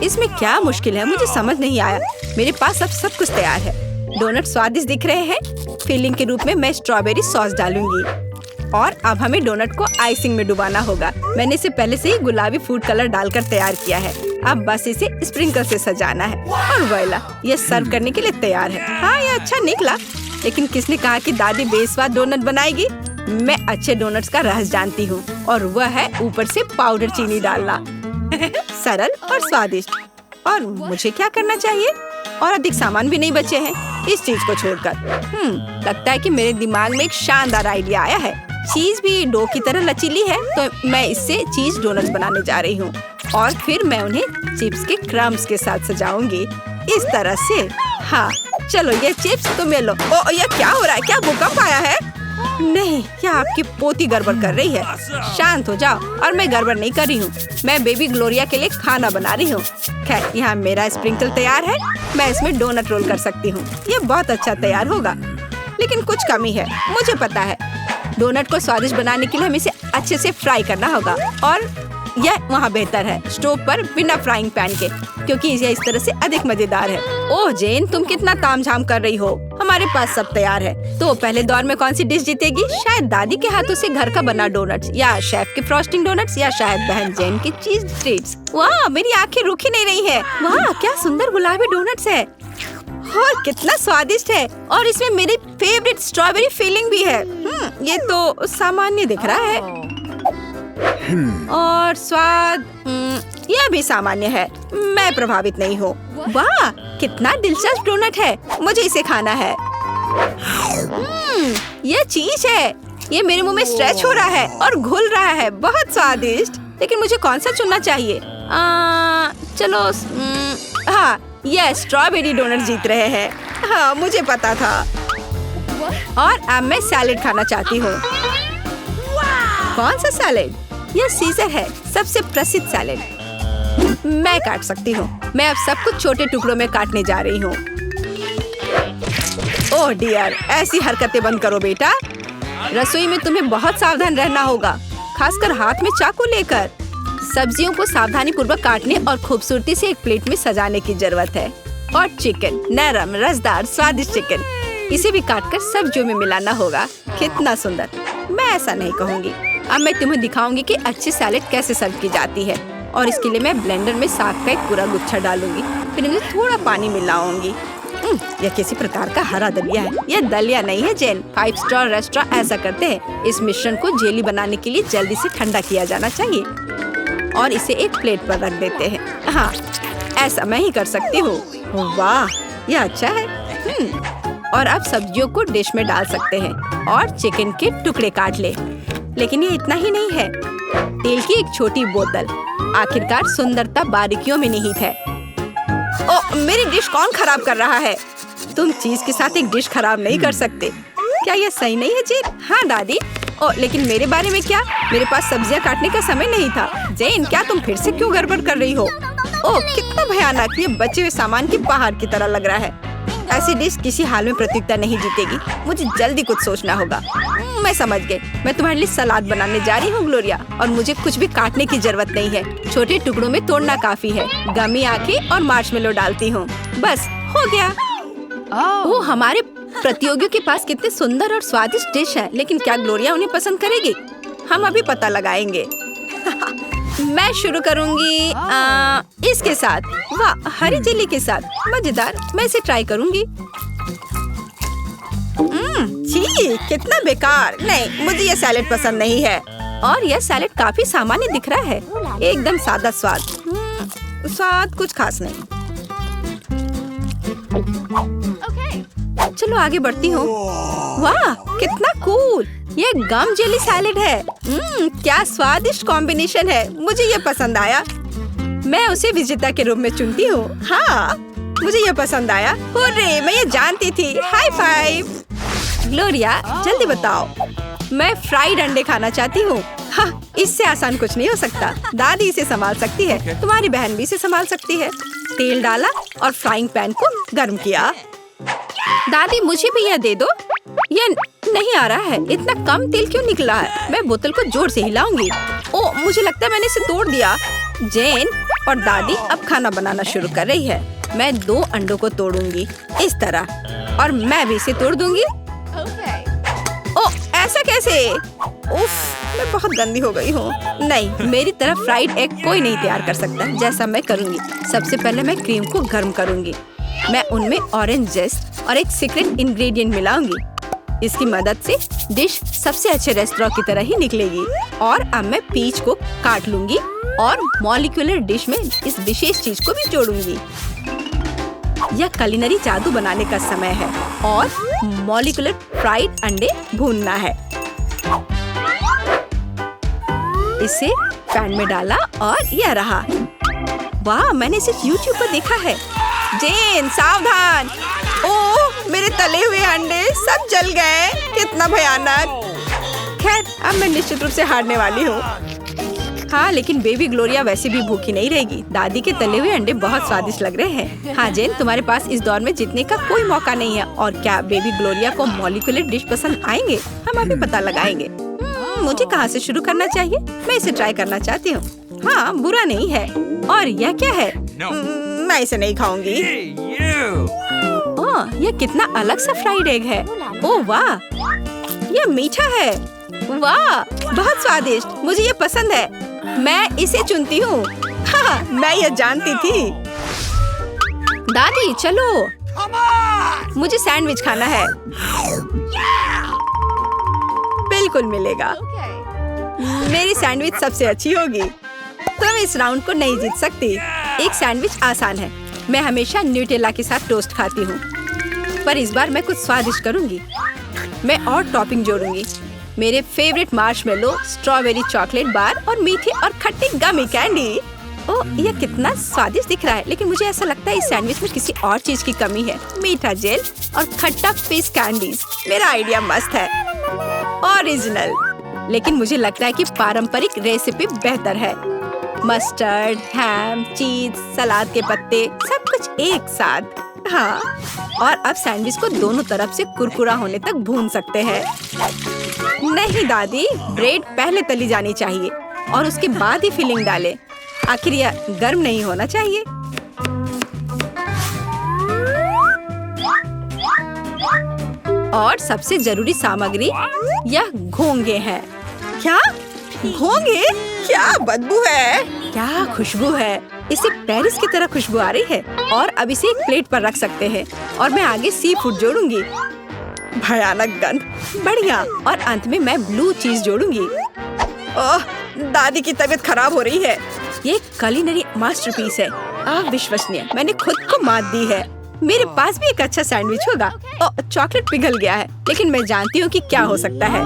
[SPEAKER 2] इसमें क्या मुश्किल है? मुझे समझ नहीं आया। मेरे पास अब सब कुछ तैयार है। डोनट स्वादिष्ट दिख रहे हैं। फिलिंग के रूप में मैं स्ट्रॉबेरी सॉस डालूंगी। और अब हमें डोनट को आइसिंग में डुबाना होगा। मैंने इसे पहले से ही गुलाबी फूड कलर डालकर तैयार किया है। अब बस इसे स्प्रिंकल से सजाना है। और वोइला, ये सर्व करने के लिए तैयार है। हाँ, ये अच्छा निकला। लेकिन किसने कहा कि दादी बेस्वाद डोनट बनाएगी? मैं अच्छे डोनट्स का रहस्य जानती हूँ, और वह है ऊपर से पाउडर चीनी डालना। सरल और स्वादिष्ट। और मुझे क्या करना चाहिए? और अधिक सामान भी नहीं बचे हैं इस चीज को छोड़कर। लगता है कि मेरे दिमाग में एक शानदार आइडिया आया है। चीज भी डो की तरह लचीली है, तो मैं इससे चीज डोनट्स बनाने जा रही हूँ। और फिर मैं उन्हें चिप्स के क्रम्स के साथ सजाऊंगी, इस तरह से। हाँ चलो, ये चिप्स तुम ले लो। ओ ये क्या हो रहा है? क्या भूकंप आया है? नहीं, क्या आपकी पोती गड़बड़ कर रही है? शांत हो जाओ। और मैं गड़बड़ नहीं कर रही हूँ, मैं बेबी ग्लोरिया के लिए खाना बना रही हूँ। खैर, यहाँ मेरा स्प्रिंकल तैयार है। मैं इसमें डोनट रोल कर सकती हूँ। ये बहुत अच्छा तैयार होगा।
[SPEAKER 1] लेकिन कुछ कमी है, मुझे पता है। डोनट को स्वादिष्ट बनाने के लिए हमें इसे अच्छे से फ्राई करना होगा और यह वहाँ बेहतर है स्टोव पर बिना फ्राइंग पैन के, क्योंकि यह इस तरह से अधिक मजेदार है। ओह जेन, तुम कितना तामझाम कर रही हो। हमारे पास सब तैयार है। तो पहले दौर में कौन सी डिश जीतेगी? शायद दादी के हाथों से घर का बना डोनट्स, या शेफ के फ्रॉस्टिंग डोनट्स, या शायद बहन जेन की चीज ट्रीट्स। वाह, मेरी आंखें रुकी नहीं रही है। वाह, क्या सुंदर गुलाबी डोनट्स है और कितना स्वादिष्ट है, और इसमें मेरी फेवरेट स्ट्रॉबेरी फीलिंग भी है। ये तो सामान्य दिख रहा है और स्वाद यह भी सामान्य है। मैं प्रभावित नहीं हूँ। वाह, कितना दिलचस्प डोनट है, मुझे इसे खाना है। यह चीज है, ये मेरे मुंह में स्ट्रेच हो रहा है और घुल रहा है। बहुत स्वादिष्ट। लेकिन मुझे कौन सा चुनना चाहिए? चलो हाँ, यह स्ट्रॉबेरी डोनट जीत रहे हैं। हाँ, मुझे पता था। और अब मैं सैलेड खाना चाहती हूँ। कौन सा सैलेड? यह सीजर है, सबसे प्रसिद्ध सैलेड। मैं काट सकती हूँ। मैं अब सब कुछ छोटे टुकड़ों में काटने जा रही हूँ। ओह डियर, ऐसी हरकतें बंद करो बेटा। रसोई में तुम्हें बहुत सावधान रहना होगा, खासकर हाथ में चाकू लेकर। सब्जियों को सावधानी पूर्वक काटने और खूबसूरती से एक प्लेट में सजाने की जरूरत है। और चिकन, नरम रसदार स्वादिष्ट चिकन, इसे भी काटकर सब्जियों में मिलाना होगा। कितना सुंदर। मैं ऐसा नहीं कहूँगी। अब मैं तुम्हें दिखाऊंगी कि अच्छी सैलेड कैसे सर्व की जाती है। और इसके लिए मैं ब्लेंडर में साग का एक पूरा गुच्छा डालूंगी, फिर इनमें थोड़ा पानी मिलाऊंगी। यह किसी प्रकार का हरा दलिया है। यह दलिया नहीं है जेन। 5 स्टार रेस्टोरेंट ऐसा करते हैं। इस मिश्रण को जेली बनाने के लिए जल्दी से ठंडा किया जाना चाहिए और इसे एक प्लेट पर रख देते हैं। हाँ, ऐसा मैं ही कर सकती हूँ। वाह, यह अच्छा है। और अब सब्जियों को डिश में डाल सकते हैं और चिकन के टुकड़े काट ले। लेकिन ये इतना ही नहीं है। तेल की एक छोटी बोतल, आखिरकार सुंदरता बारीकियों में निहित है। ओह, मेरी डिश कौन खराब कर रहा है? तुम चीज के साथ एक डिश खराब नहीं कर सकते। क्या यह सही नहीं है जेन? हाँ दादी। ओह, लेकिन मेरे बारे में क्या? मेरे पास सब्जियां काटने का समय नहीं था। जेन, क्या तुम फिर से क्यों गड़बड़ कर रही हो? ओह, कितना भयानक। ये बचे हुए सामान की पहाड़ की तरह लग रहा है। ऐसी डिश किसी हाल में प्रतियोगिता नहीं जीतेगी। मुझे जल्दी कुछ सोचना होगा। मैं समझ गई। मैं तुम्हारे लिए सलाद बनाने जा रही हूँ ग्लोरिया, और मुझे कुछ भी काटने की जरूरत नहीं है। छोटे टुकड़ों में तोड़ना काफी है। गमी आंखें और मार्शमेलो डालती हूँ। बस हो गया। वो हमारे प्रतियोगियों के पास कितने सुंदर और स्वादिष्ट डिश है, लेकिन क्या ग्लोरिया उन्हें पसंद करेगी? हम अभी पता लगाएंगे। मैं शुरू करूंगी इसके साथ। वाह, हरी जेली के साथ। मजेदार। मैं इसे ट्राई करूंगी। छी, कितना बेकार। नहीं, मुझे ये सैलेड पसंद नहीं है। और यह सैलेड काफी सामान्य दिख रहा है। एकदम सादा स्वाद। स्वाद कुछ खास नहीं। चलो आगे बढ़ती हूँ। वाह, कितना कूल। ये गम जेली सैलेड है। क्या स्वादिष्ट कॉम्बिनेशन है। मुझे ये पसंद आया। मैं उसे विजेता के रूप में चुनती हूँ। हाँ, मुझे ये पसंद आया। हुर्रे, मैं ये जानती थी। High five. ग्लोरिया, जल्दी बताओ। मैं फ्राइड अंडे खाना चाहती हूँ। हाँ, इससे आसान कुछ नहीं हो सकता। दादी इसे संभाल सकती है। तुम्हारी बहन भी इसे संभाल सकती है। तेल डाला और फ्राइंग पैन को गर्म किया। दादी, मुझे भी यह दे दो। यह नहीं आ रहा है। इतना कम तेल क्यों निकला है? मैं बोतल को जोर से हिलाऊंगी। ओह, मुझे लगता है मैंने इसे तोड़ दिया। जेन और दादी अब खाना बनाना शुरू कर रही है। मैं 2 अंडों को तोड़ूंगी इस तरह, और मैं भी इसे तोड़ दूंगी। ओह, ऐसा कैसे? उफ, मैं बहुत गंदी हो गई हूँ। नहीं, मेरी तरफ फ्राइड एग कोई नहीं तैयार कर सकता जैसा मैं करूँगी। सबसे पहले मैं क्रीम को गर्म करूँगी। मैं उनमें ऑरेंज जेस्ट और एक सीक्रेट इंग्रेडिएंट मिलाऊंगी। इसकी मदद से डिश सबसे अच्छे रेस्टोरेंट की तरह ही निकलेगी। और अब मैं पीच को काट लूंगी और मॉलिक्यूलर डिश में इस विशेष चीज को भी जोड़ूंगी। यह कुलिनरी जादू बनाने का समय है और मॉलिक्यूलर फ्राइड अंडे भूनना है। इसे पैन में डाला और यह रहा। वाह, मैंने इसे YouTube पर देखा है। जेन, सावधान। ओह, मेरे तले हुए अंडे सब जल गए। कितना भयानक। खैर, अब मैं निश्चित रूप से हारने वाली हूँ। हाँ, लेकिन बेबी ग्लोरिया वैसे भी भूखी नहीं रहेगी। दादी के तले हुए अंडे बहुत स्वादिष्ट लग रहे हैं। हाँ जेन, तुम्हारे पास इस दौर में जीतने का कोई मौका नहीं है। और क्या बेबी ग्लोरिया को मॉलिक्यूलर डिश पसंद आएंगे? हम अभी पता लगाएंगे। मुझे कहाँ से शुरू करना चाहिए? मैं इसे ट्राई करना चाहती हूँ। हाँ, बुरा नहीं है। और यह क्या है? मैं इसे नहीं खाऊंगी। ओह, यह कितना अलग सा फ्राइड एग है। ओह वाह, यह मीठा है। वाह, बहुत स्वादिष्ट। मुझे ये पसंद है। मैं इसे चुनती हूँ। हाँ, मैं ये जानती थी। दादी चलो, मुझे सैंडविच खाना है। बिल्कुल मिलेगा। मेरी सैंडविच सबसे अच्छी होगी। तुम इस राउंड को नहीं जीत सकती। एक सैंडविच आसान है। मैं हमेशा न्यूटेला के साथ टोस्ट खाती हूँ, पर इस बार मैं कुछ स्वादिष्ट करूँगी। मैं और टॉपिंग जोड़ूंगी। मेरे favourite marshmallow, strawberry chocolate bar और मीठी और खट्टी गमी कैंडी। ओह, यह कितना स्वादिष्ट दिख रहा है। लेकिन मुझे ऐसा लगता है इस सैंडविच में किसी और चीज की कमी है। मीठा जेल और खट्टा फिश कैंडीज। मेरा आइडिया मस्त है, ओरिजिनल। लेकिन मुझे लगता है कि पारंपरिक रेसिपी बेहतर है। मस्टर्ड, हैम, चीज, सलाद के पत्ते, सब कुछ एक साथ। हाँ, और अब सैंडविच को दोनों तरफ से कुरकुरा होने तक भून सकते हैं। नहीं दादी, ब्रेड पहले तली जानी चाहिए और उसके बाद ही फिलिंग डालें। आखिर यह गर्म नहीं होना चाहिए। और सबसे जरूरी सामग्री यह घोंगे हैं। क्या घोंगे? क्या बदबू है, क्या खुशबू है। इसे पेरिस की तरह खुशबू आ रही है। और अब इसे एक प्लेट पर रख सकते हैं और मैं आगे सी फूड जोड़ूंगी। भयानक गंध, बढ़िया। और अंत में मैं ब्लू चीज जोड़ूंगी। ओह, दादी की तबीयत खराब हो रही है। ये कुलिनरी मास्टरपीस है, अविश्वसनीय। मैंने खुद को मात दी है। मेरे पास भी एक अच्छा सैंडविच होगा। ओह, चॉकलेट पिघल गया है, लेकिन मैं जानती हूँ कि क्या हो सकता है।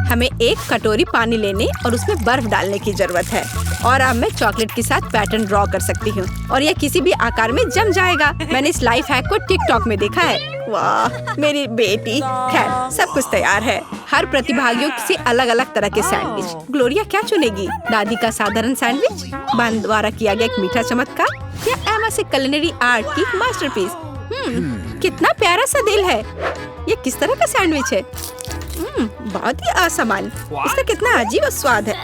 [SPEAKER 1] हमें एक कटोरी पानी लेने और उसमें बर्फ डालने की जरूरत है। और अब मैं चॉकलेट के साथ पैटर्न ड्रॉ कर सकती हूँ और यह किसी भी आकार में जम जाएगा। मैंने इस लाइफ हैक को टिकटॉक में देखा है। वाह, मेरी बेटी। खैर, सब कुछ तैयार है। हर प्रतिभागियों से अलग अलग तरह के सैंडविच। ग्लोरिया क्या चुनेगी? दादी का साधारण सैंडविच, बहन द्वारा किया गया एक मीठा चमत्कार, या एमा से कुलिनरी आर्ट की मास्टरपीस? कितना प्यारा सा दिल है। ये किस तरह का सैंडविच है? बहुत ही असामान्य। इसका कितना अजीब स्वाद है।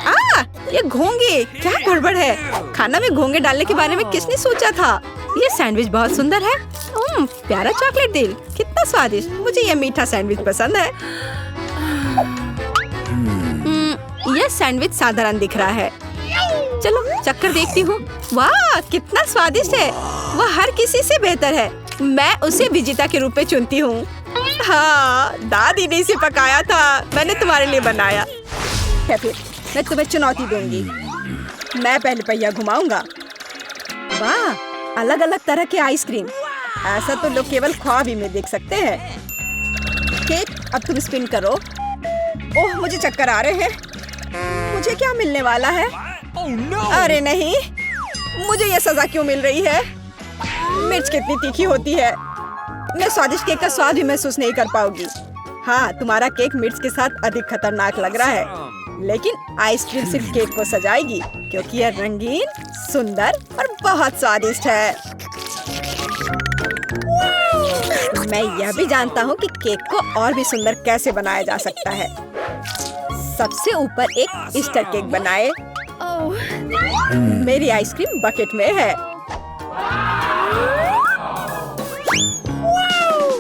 [SPEAKER 1] ये घोंगे, क्या गड़बड़ है? खाना में घोंगे डालने के बारे में किसने सोचा था? ये सैंडविच बहुत सुंदर है। प्यारा चॉकलेट दिल, कितना स्वादिष्ट। मुझे ये मीठा सैंडविच पसंद है। यह सैंडविच साधारण दिख रहा है। चलो चक्कर देखती हूँ। वाह, कितना स्वादिष्ट है। वह हर किसी से बेहतर है। मैं उसे विजेता के रूप में चुनती हूँ। हाँ, दादी ने इसे पकाया था, मैंने तुम्हारे लिए बनाया है। फिर मैं तुम्हें चुनौती दूंगी। मैं पहले पहिया घुमाऊंगा। वाह, अलग अलग तरह के आइसक्रीम। ऐसा तो लोग केवल ख्वाब ही में देख सकते हैं। केक, अब तुम स्पिन करो। ओह, मुझे चक्कर आ रहे हैं। मुझे क्या मिलने वाला है? अरे नहीं, मुझे ये सजा क्यों मिल रही है? मिर्च कितनी तीखी होती है। मैं स्वादिष्ट केक का स्वाद भी महसूस नहीं कर पाऊंगी। हाँ, तुम्हारा केक मिर्च के साथ अधिक खतरनाक लग रहा है, लेकिन आइसक्रीम सिर्फ केक को सजाएगी, क्योंकि यह रंगीन, सुंदर और बहुत स्वादिष्ट है। मैं यह भी जानता हूँ कि केक को और भी सुंदर कैसे बनाया जा सकता है। सबसे ऊपर एक ईस्टर केक बनाए। मेरी आइसक्रीम बकेट में है।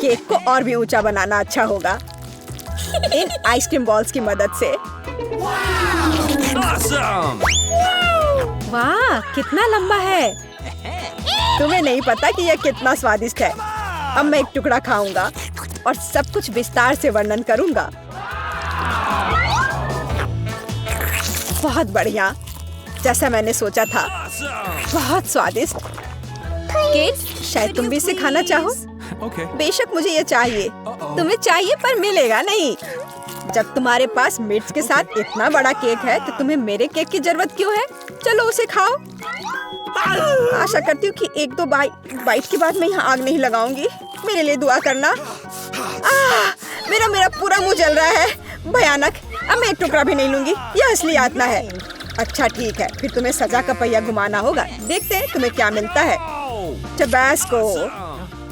[SPEAKER 1] केक को और भी ऊंचा बनाना अच्छा होगा इन आइसक्रीम बॉल्स की मदद से।
[SPEAKER 3] Awesome!
[SPEAKER 1] वाह, कितना लंबा है। तुम्हें नहीं पता कि यह कितना स्वादिष्ट है। अब मैं एक टुकड़ा खाऊंगा और सब कुछ विस्तार से वर्णन करूंगा। बहुत बढ़िया, जैसा मैंने सोचा था। बहुत स्वादिष्ट केक। शायद तुम भी इसे खाना चाहो।
[SPEAKER 3] Okay.
[SPEAKER 1] बेशक मुझे ये चाहिए। तुम्हें चाहिए पर मिलेगा नहीं। जब तुम्हारे पास मिर्च के साथ इतना बड़ा केक है तो तुम्हें मेरे केक की जरूरत क्यों है? चलो उसे खाओ। आशा करती हूँ कि एक दो बाइट के बाद मैं यहाँ आग नहीं लगाऊंगी। मेरे लिए दुआ करना। मेरा पूरा मुंह जल रहा है। भयानक। अब मैं एक टुकड़ा भी नहीं लूंगी। यह असली यातना है। अच्छा ठीक है, फिर तुम्हें सजा का पहिया घुमाना होगा। देखते हैं तुम्हें क्या मिलता है। टबैस्को,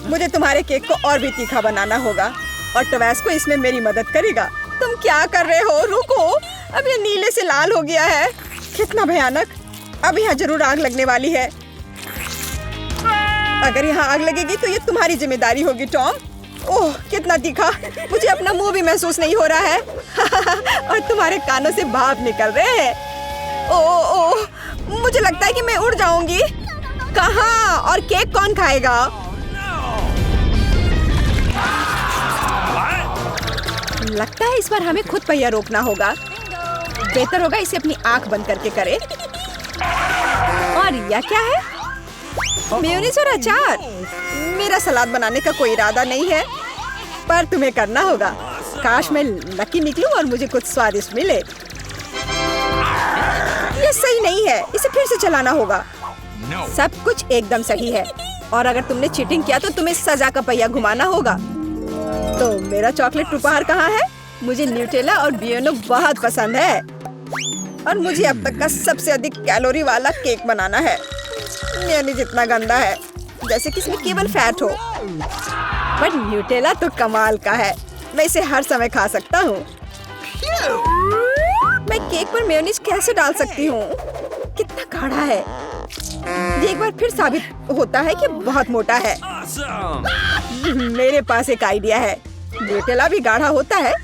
[SPEAKER 1] मुझे तुम्हारे केक को और भी तीखा बनाना होगा और टबैस्को इसमें मेरी मदद करेगा। तुम क्या कर रहे हो? रुको, अब ये नीले से लाल हो गया है। कितना भयानक! अब यहाँ जरूर आग लगने वाली है। अगर यहाँ आग लगेगी तो ये तुम्हारी जिम्मेदारी होगी टॉम। ओह कितना तीखा! मुझे अपना मुंह भी महसूस नहीं हो रहा है। और तुम्हारे कानों से भाप निकल रहे हैं। ओह, मुझे लगता है कि मैं उड़ जाऊंगी। कहाँ? और केक कौन खाएगा? लगता है इस बार हमें खुद पहिया रोकना होगा। बेहतर होगा इसे अपनी आंख बंद करके करे। और यह क्या है? मेयोनीज और अचार। मेरा सलाद बनाने का कोई इरादा नहीं है, पर तुम्हें करना होगा। काश मैं लकी निकलूं और मुझे कुछ स्वादिष्ट मिले। ये सही नहीं है, इसे फिर से चलाना होगा। सब कुछ एकदम सही है, और अगर तुमने चीटिंग किया तो तुम्हें सजा का पहिया घुमाना होगा। तो मेरा चॉकलेट उपहार कहाँ है? मुझे न्यूटेला और बियोनो बहुत पसंद है, और मुझे अब तक का सबसे अधिक कैलोरी वाला केक बनाना है। मेयोनीज इतना गंदा है, जैसे कि इसमें केवल फैट हो। बट न्यूटेला तो कमाल का है, मैं इसे हर समय खा सकता हूँ। मैं केक पर मेयोनीज कैसे डाल सकती हूँ? कितना गाढ़ा है! ये एक बार फिर साबित होता है कि बहुत मोटा है। मेरे पास एक आइडिया है। न्यूटेला भी गाढ़ा होता है,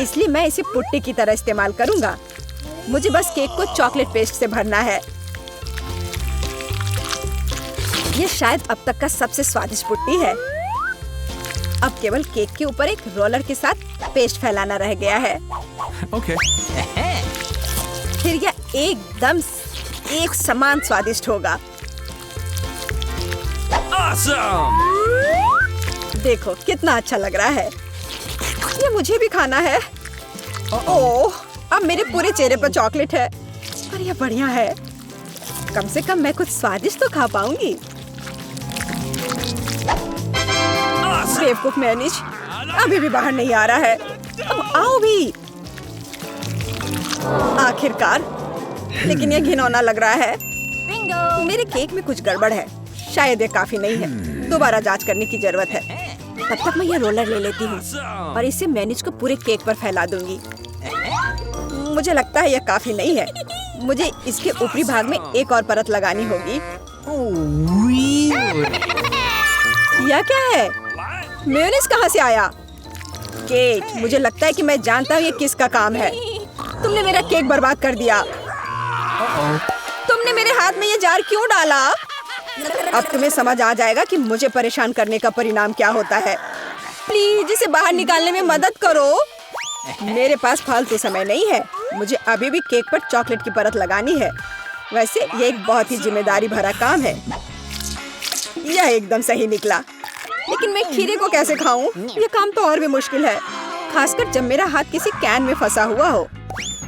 [SPEAKER 1] इसलिए मैं इसे पुट्टी की तरह इस्तेमाल करूँगा। मुझे बस केक को चॉकलेट पेस्ट से भरना है। ये शायद अब तक का सबसे स्वादिष्ट पुट्टी है। अब केवल केक के ऊपर एक रोलर के साथ पेस्ट फैलाना रह गया है।
[SPEAKER 3] Okay.
[SPEAKER 1] फिर यह एकदम एक समान स्वादिष्ट होगा।
[SPEAKER 3] Awesome!
[SPEAKER 1] देखो कितना अच्छा लग रहा है। ये मुझे भी खाना है। ओह, अब मेरे पूरे चेहरे पर चॉकलेट है, पर यह बढ़िया है। कम से कम मैं कुछ स्वादिष्ट तो खा पाऊंगी। बेवकूफ मेयोनीज अभी भी बाहर नहीं आ रहा है। अब आओ भी। आखिरकार, लेकिन यह घिनौना लग रहा है। मेरे केक में कुछ गड़बड़ है, शायद ये काफी नहीं है। दोबारा जांच करने की जरूरत है। तब तक मैं यह रोलर ले लेती हूँ और इसे मेयोनीज को पूरे केक पर फैला दूंगी। मुझे लगता है यह काफी नहीं है, मुझे इसके ऊपरी भाग में एक और परत लगानी होगी। यह क्या है? मेयोनीज कहाँ से आया? केक, मुझे लगता है कि मैं जानता हूँ ये किसका काम है। तुमने मेरा केक बर्बाद कर दिया। तुमने मेरे हाथ में ये जार क्यों डाला? अब तुम्हें समझ आ जाएगा कि मुझे परेशान करने का परिणाम क्या होता है। प्लीज इसे बाहर निकालने में मदद करो। मेरे पास फालतू समय नहीं है, मुझे अभी भी केक पर चॉकलेट की परत लगानी है। वैसे ये एक बहुत ही जिम्मेदारी भरा काम है। यह एकदम सही निकला, लेकिन मैं खीरे को कैसे खाऊं? यह काम तो और भी मुश्किल है, खासकर जब मेरा हाथ किसी कैन में फंसा हुआ हो।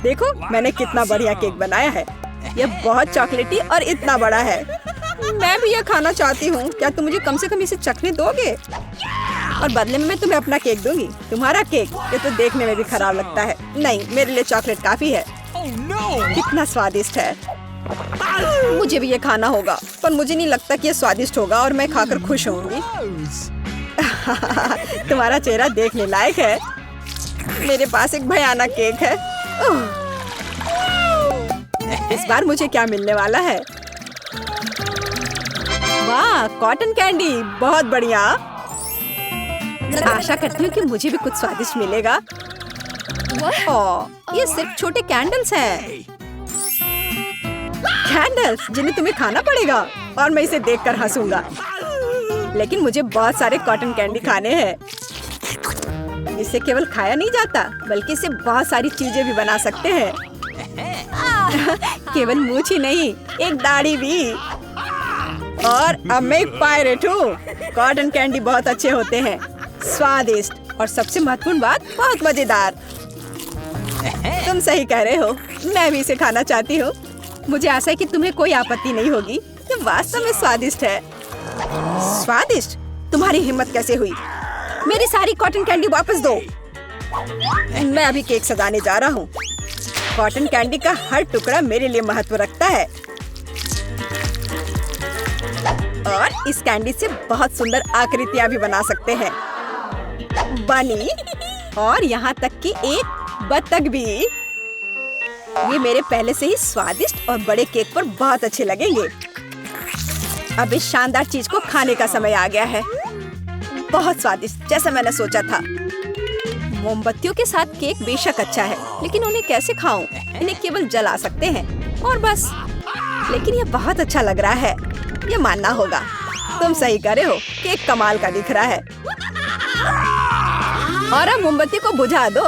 [SPEAKER 1] देखो मैंने कितना बढ़िया केक बनाया है। यह बहुत चॉकलेटी और इतना बड़ा है। मैं भी यह खाना चाहती हूँ। क्या तुम मुझे कम से कम इसे चखने दोगे? और बदले में मैं तुम्हें अपना केक दूंगी। तुम्हारा केक ये तो देखने में भी खराब लगता है। नहीं, मेरे लिए चॉकलेट काफी है। कितना स्वादिष्ट है। मुझे भी ये खाना होगा, पर मुझे नहीं लगता कि ये स्वादिष्ट होगा और मैं खाकर खुश होंगी। तुम्हारा चेहरा देखने लायक है। मेरे पास एक भयानक केक है। इस बार मुझे क्या मिलने वाला है? वाह, कॉटन कैंडी, बहुत बढ़िया। आशा करती हूँ कि मुझे भी कुछ स्वादिष्ट मिलेगा। ओह, ये सिर्फ छोटे कैंडल्स हैं। कैंडल्स जिन्हें तुम्हें खाना पड़ेगा, और मैं इसे देखकर हंसूंगा। लेकिन मुझे बहुत सारे कॉटन कैंडी खाने हैं। इसे केवल खाया नहीं जाता, बल्कि इसे बहुत सारी चीजें भी बना सकते हैं। केवल मूंछ ही नहीं, एक दाढ़ी भी। और अब मैं एक पायरेट हूँ। कॉटन कैंडी बहुत अच्छे होते हैं, स्वादिष्ट, और सबसे महत्वपूर्ण बात, बहुत मजेदार। तुम सही कह रहे हो, मैं भी इसे खाना चाहती हूँ। मुझे आशा है कि तुम्हें कोई आपत्ति नहीं होगी। ये वास्तव में स्वादिष्ट है। स्वादिष्ट? तुम्हारी हिम्मत कैसे हुई? मेरी सारी कॉटन कैंडी वापस दो। मैं अभी केक सजाने जा रहा हूँ। कॉटन कैंडी का हर टुकड़ा मेरे लिए महत्व रखता है। और इस कैंडी से बहुत सुंदर आकृतियां भी बना सकते हैं। बनी और यहाँ तक कि एक बत्तख भी। ये मेरे पहले से ही स्वादिष्ट और बड़े केक पर बहुत अच्छे लगेंगे। अब इस शानदार चीज को खाने का समय आ गया है। बहुत स्वादिष्ट, जैसा मैंने सोचा था। मोमबत्तियों के साथ केक बेशक अच्छा है, लेकिन उन्हें कैसे खाऊं? इन्हें केवल जला सकते हैं और बस। लेकिन ये बहुत अच्छा लग रहा है, ये मानना होगा। तुम सही कह रहे हो, केक कमाल का दिख रहा है। और अब मोमबत्ती को बुझा दो।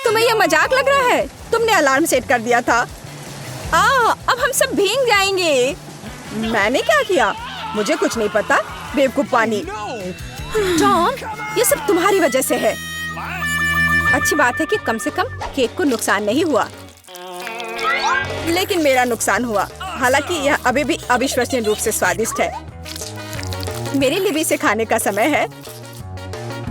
[SPEAKER 1] तुम्हें ये मजाक लग रहा है? तुमने अलार्म सेट कर दिया था। अब हम सब भीग जाएंगे। मैंने क्या किया? मुझे कुछ नहीं पता। बेवकूफ पानी। जॉन, ये सब तुम्हारी वजह से है। अच्छी बात है कि कम से कम केक को नुकसान नहीं हुआ, लेकिन मेरा नुकसान हुआ। हालांकि यह अभी भी अविश्वसनीय रूप से स्वादिष्ट है। मेरे लिए भी इसे खाने का समय है।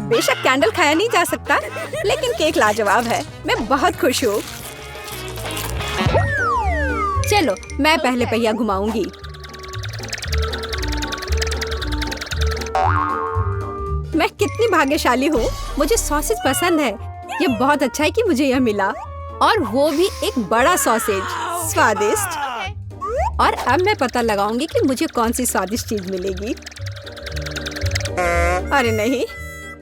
[SPEAKER 1] बेशक कैंडल खाया नहीं जा सकता, लेकिन केक लाजवाब है। मैं बहुत खुश हूँ। चलो, मैं पहले पहिया घुमाऊंगी। मैं कितनी भाग्यशाली हूँ। मुझे सॉसेज पसंद है। ये बहुत अच्छा है कि मुझे यह मिला, और वो भी एक बड़ा सॉसेज। स्वादिष्ट। और अब मैं पता लगाऊंगी कि मुझे कौन सी स्वादिष्ट चीज मिलेगी। अरे नहीं,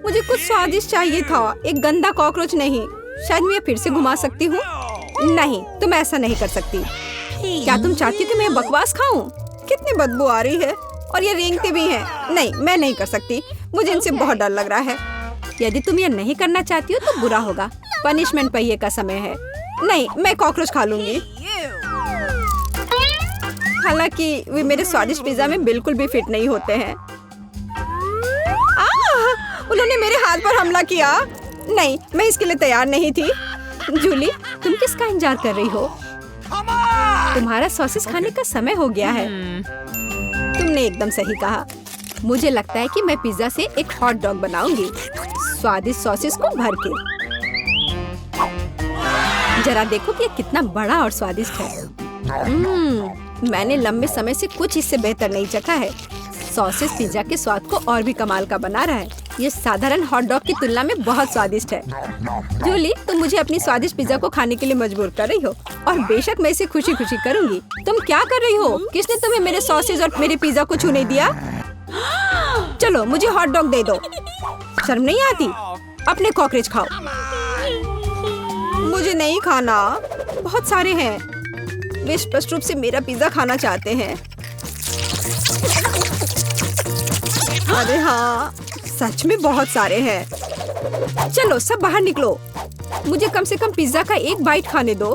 [SPEAKER 1] मुझे कुछ स्वादिष्ट चाहिए था, एक गंदा कॉकरोच नहीं। शायद मैं फिर से घुमा सकती हूँ। नहीं, तुम ऐसा नहीं कर सकती। क्या तुम चाहती हो कि मैं बकवास खाऊं? कितनी बदबू आ रही है, और ये रेंगते भी हैं। नहीं, मैं नहीं कर सकती। मुझे इनसे बहुत डर लग रहा है। यदि तुम ये नहीं करना चाहती हो तो बुरा होगा। पनिशमेंट पहिए का समय है। नहीं, मैं कॉकरोच खा लूंगी। हालांकि वे मेरे स्वादिष्ट पिज्जा में बिल्कुल भी फिट नहीं होते हैं। उन्होंने मेरे हाथ पर हमला किया। नहीं, मैं इसके लिए तैयार नहीं थी। जूली, तुम किसका इंतजार कर रही हो? तुम्हारा सॉसेस खाने का समय हो गया है। तुमने एकदम सही कहा। मुझे लगता है कि मैं पिज्जा से एक हॉट डॉग बनाऊंगी, स्वादिष्ट सॉसेस को भर के। जरा देखो कि ये कितना बड़ा और स्वादिष्ट है। मैंने लंबे समय से कुछ इससे बेहतर नहीं चखा है। सॉसेस पिज्जा के स्वाद को और भी कमाल का बना रहा है। ये साधारण हॉट डॉग की तुलना में बहुत स्वादिष्ट है। जूली, तुम मुझे अपनी स्वादिष्ट पिज्जा को खाने के लिए मजबूर कर रही हो, और बेशक मैं इसे खुशी खुशी करूंगी। तुम क्या कर रही हो? किसने तुम्हें मेरे सॉसेज और मेरे पिज्जा को छूने दिया? चलो, मुझे हॉट डॉग दे दो। शर्म नहीं आती? अपने कॉकरोच खाओ। मुझे नहीं खाना। बहुत सारे हैं। वे स्पष्ट रूप से मेरा पिज्जा खाना चाहते हैं। अरे हाँ, सच में बहुत सारे हैं। चलो, सब बाहर निकलो। मुझे कम से कम पिज्जा का एक बाइट खाने दो।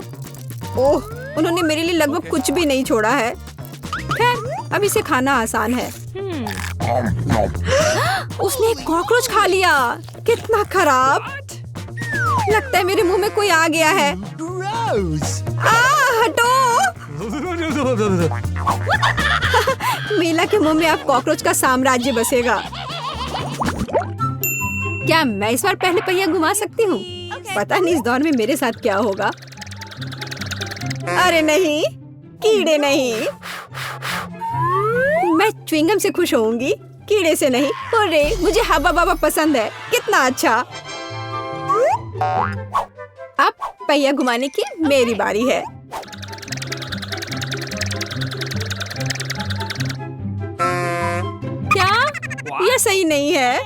[SPEAKER 1] ओह, उन्होंने मेरे लिए लगभग कुछ भी नहीं छोड़ा है। खैर, अब इसे खाना आसान है। उसने एक कॉकरोच खा लिया। कितना खराब। लगता है मेरे मुंह में कोई आ गया है। हटो। मीला के मुंह में अब कॉकरोच का साम्राज्य बसेगा। क्या मैं इस बार पहले पहिया घुमा सकती हूँ? पता नहीं इस दौर में मेरे साथ क्या होगा। अरे नहीं, कीड़े नहीं। मैं च्युइंगम से खुश होऊंगी, कीड़े से नहीं। अरे, मुझे हब्बा बाबा पसंद है। कितना अच्छा। अब पहिया घुमाने की मेरी बारी है। क्या यह सही नहीं है?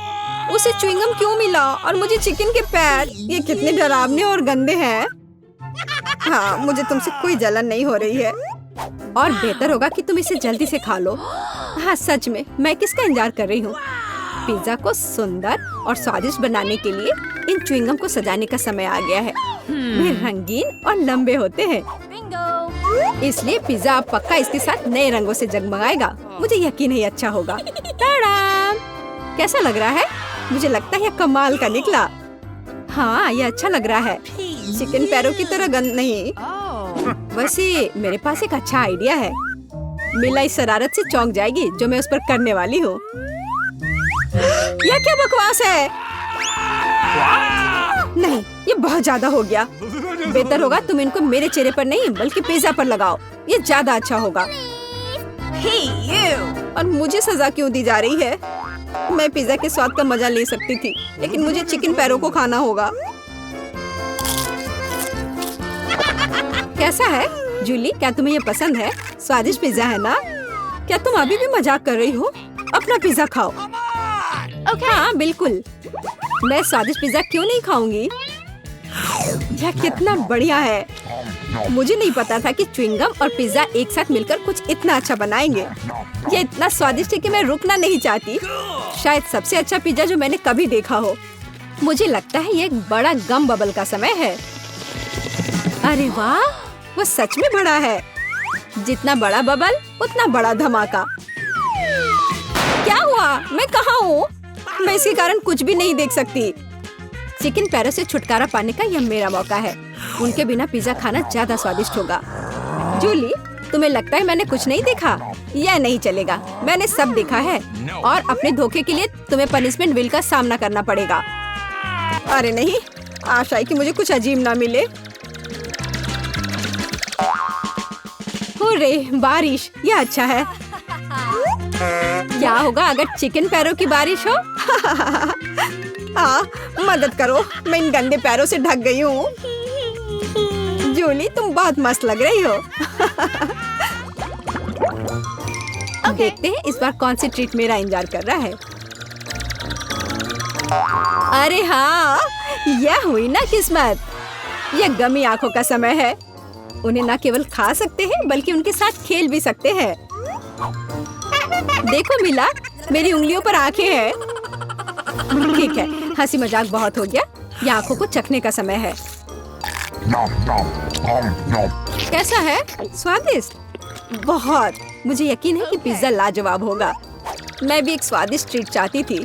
[SPEAKER 1] उसे च्युइंगम क्यों मिला और मुझे चिकन के पैर? ये कितने डरावने और गंदे हैं। हाँ, मुझे तुमसे कोई जलन नहीं हो रही है, और बेहतर होगा कि तुम इसे जल्दी से खा लो। हाँ, सच में मैं किसका इंतजार कर रही हूँ? पिज्जा को सुंदर और स्वादिष्ट बनाने के लिए इन च्युइंगम को सजाने का समय आ गया है। वे रंगीन और लंबे होते हैं, इसलिए पिज्जा अब पक्का इसके साथ नए रंगों से जगमगाएगा। मुझे यकीन है अच्छा होगा। टाडाम! कैसा लग रहा है? मुझे लगता है यह कमाल का निकला। हाँ, यह अच्छा लग रहा है। चिकन पैरों की तरह गंद नहीं। वैसे मेरे पास एक अच्छा आइडिया है। मीला इस शरारत से चौंक जाएगी जो मैं उस पर करने वाली हूँ। यह क्या बकवास है? नहीं, ये बहुत ज्यादा हो गया।
[SPEAKER 2] बेहतर होगा तुम इनको मेरे चेहरे पर नहीं बल्कि पिज्जा पर लगाओ, ये ज्यादा अच्छा होगा। और मुझे सजा क्यों दी जा रही है? मैं पिज्जा के स्वाद का मजा ले सकती थी, लेकिन मुझे चिकन पैरों को खाना होगा। कैसा है जूली, क्या तुम्हें ये पसंद है? स्वादिष्ट पिज्जा है ना? क्या तुम अभी भी मजाक कर रही हो? अपना पिज्जा खाओ। हाँ बिल्कुल, मैं स्वादिष्ट पिज्जा क्यों नहीं खाऊंगी? यह कितना बढ़िया है। मुझे नहीं पता था कि च्युइंगम और पिज्जा एक साथ मिलकर कुछ इतना अच्छा बनाएंगे। यह इतना स्वादिष्ट है कि मैं रुकना नहीं चाहती। शायद सबसे अच्छा पिज्जा जो मैंने कभी देखा हो। मुझे लगता है ये एक बड़ा गम बबल का समय है। अरे वाह, वो सच में बड़ा है। जितना बड़ा बबल उतना बड़ा धमाका। क्या हुआ? मैं कहाँ हूँ? मैं इसके कारण कुछ भी नहीं देख सकती। चिकन पैरों से छुटकारा पाने का यह मेरा मौका है। उनके बिना पिज्जा खाना ज्यादा स्वादिष्ट होगा। जूली, तुम्हें लगता है मैंने कुछ नहीं देखा? यह नहीं चलेगा, मैंने सब देखा है। और अपने धोखे के लिए तुम्हें पनिशमेंट बिल का सामना करना पड़ेगा। अरे नहीं, आशा है कि मुझे कुछ अजीब ना मिले। हुर्रे, बारिश, यह अच्छा है। क्या होगा अगर चिकन पैरों की बारिश हो? मदद करो, मैं इन गंदे पैरों से ढक गई हूँ। जूली, तुम बहुत मस्त लग रही हो। देखते हैं इस बार कौन सी ट्रीट मेरा इंतजार कर रहा है। अरे हाँ, यह हुई ना किस्मत। यह गमी आंखों का समय है। उन्हें न केवल खा सकते हैं बल्कि उनके साथ खेल भी सकते हैं। देखो मिला, मेरी उंगलियों पर आंखें हैं। ठीक है, हंसी मजाक बहुत हो गया। ये आंखों को चखने का समय है। कैसा है? स्वादिष्ट? बहुत। मुझे यकीन है कि पिज्जा लाजवाब होगा। मैं भी एक स्वादिष्ट ट्रीट चाहती थी।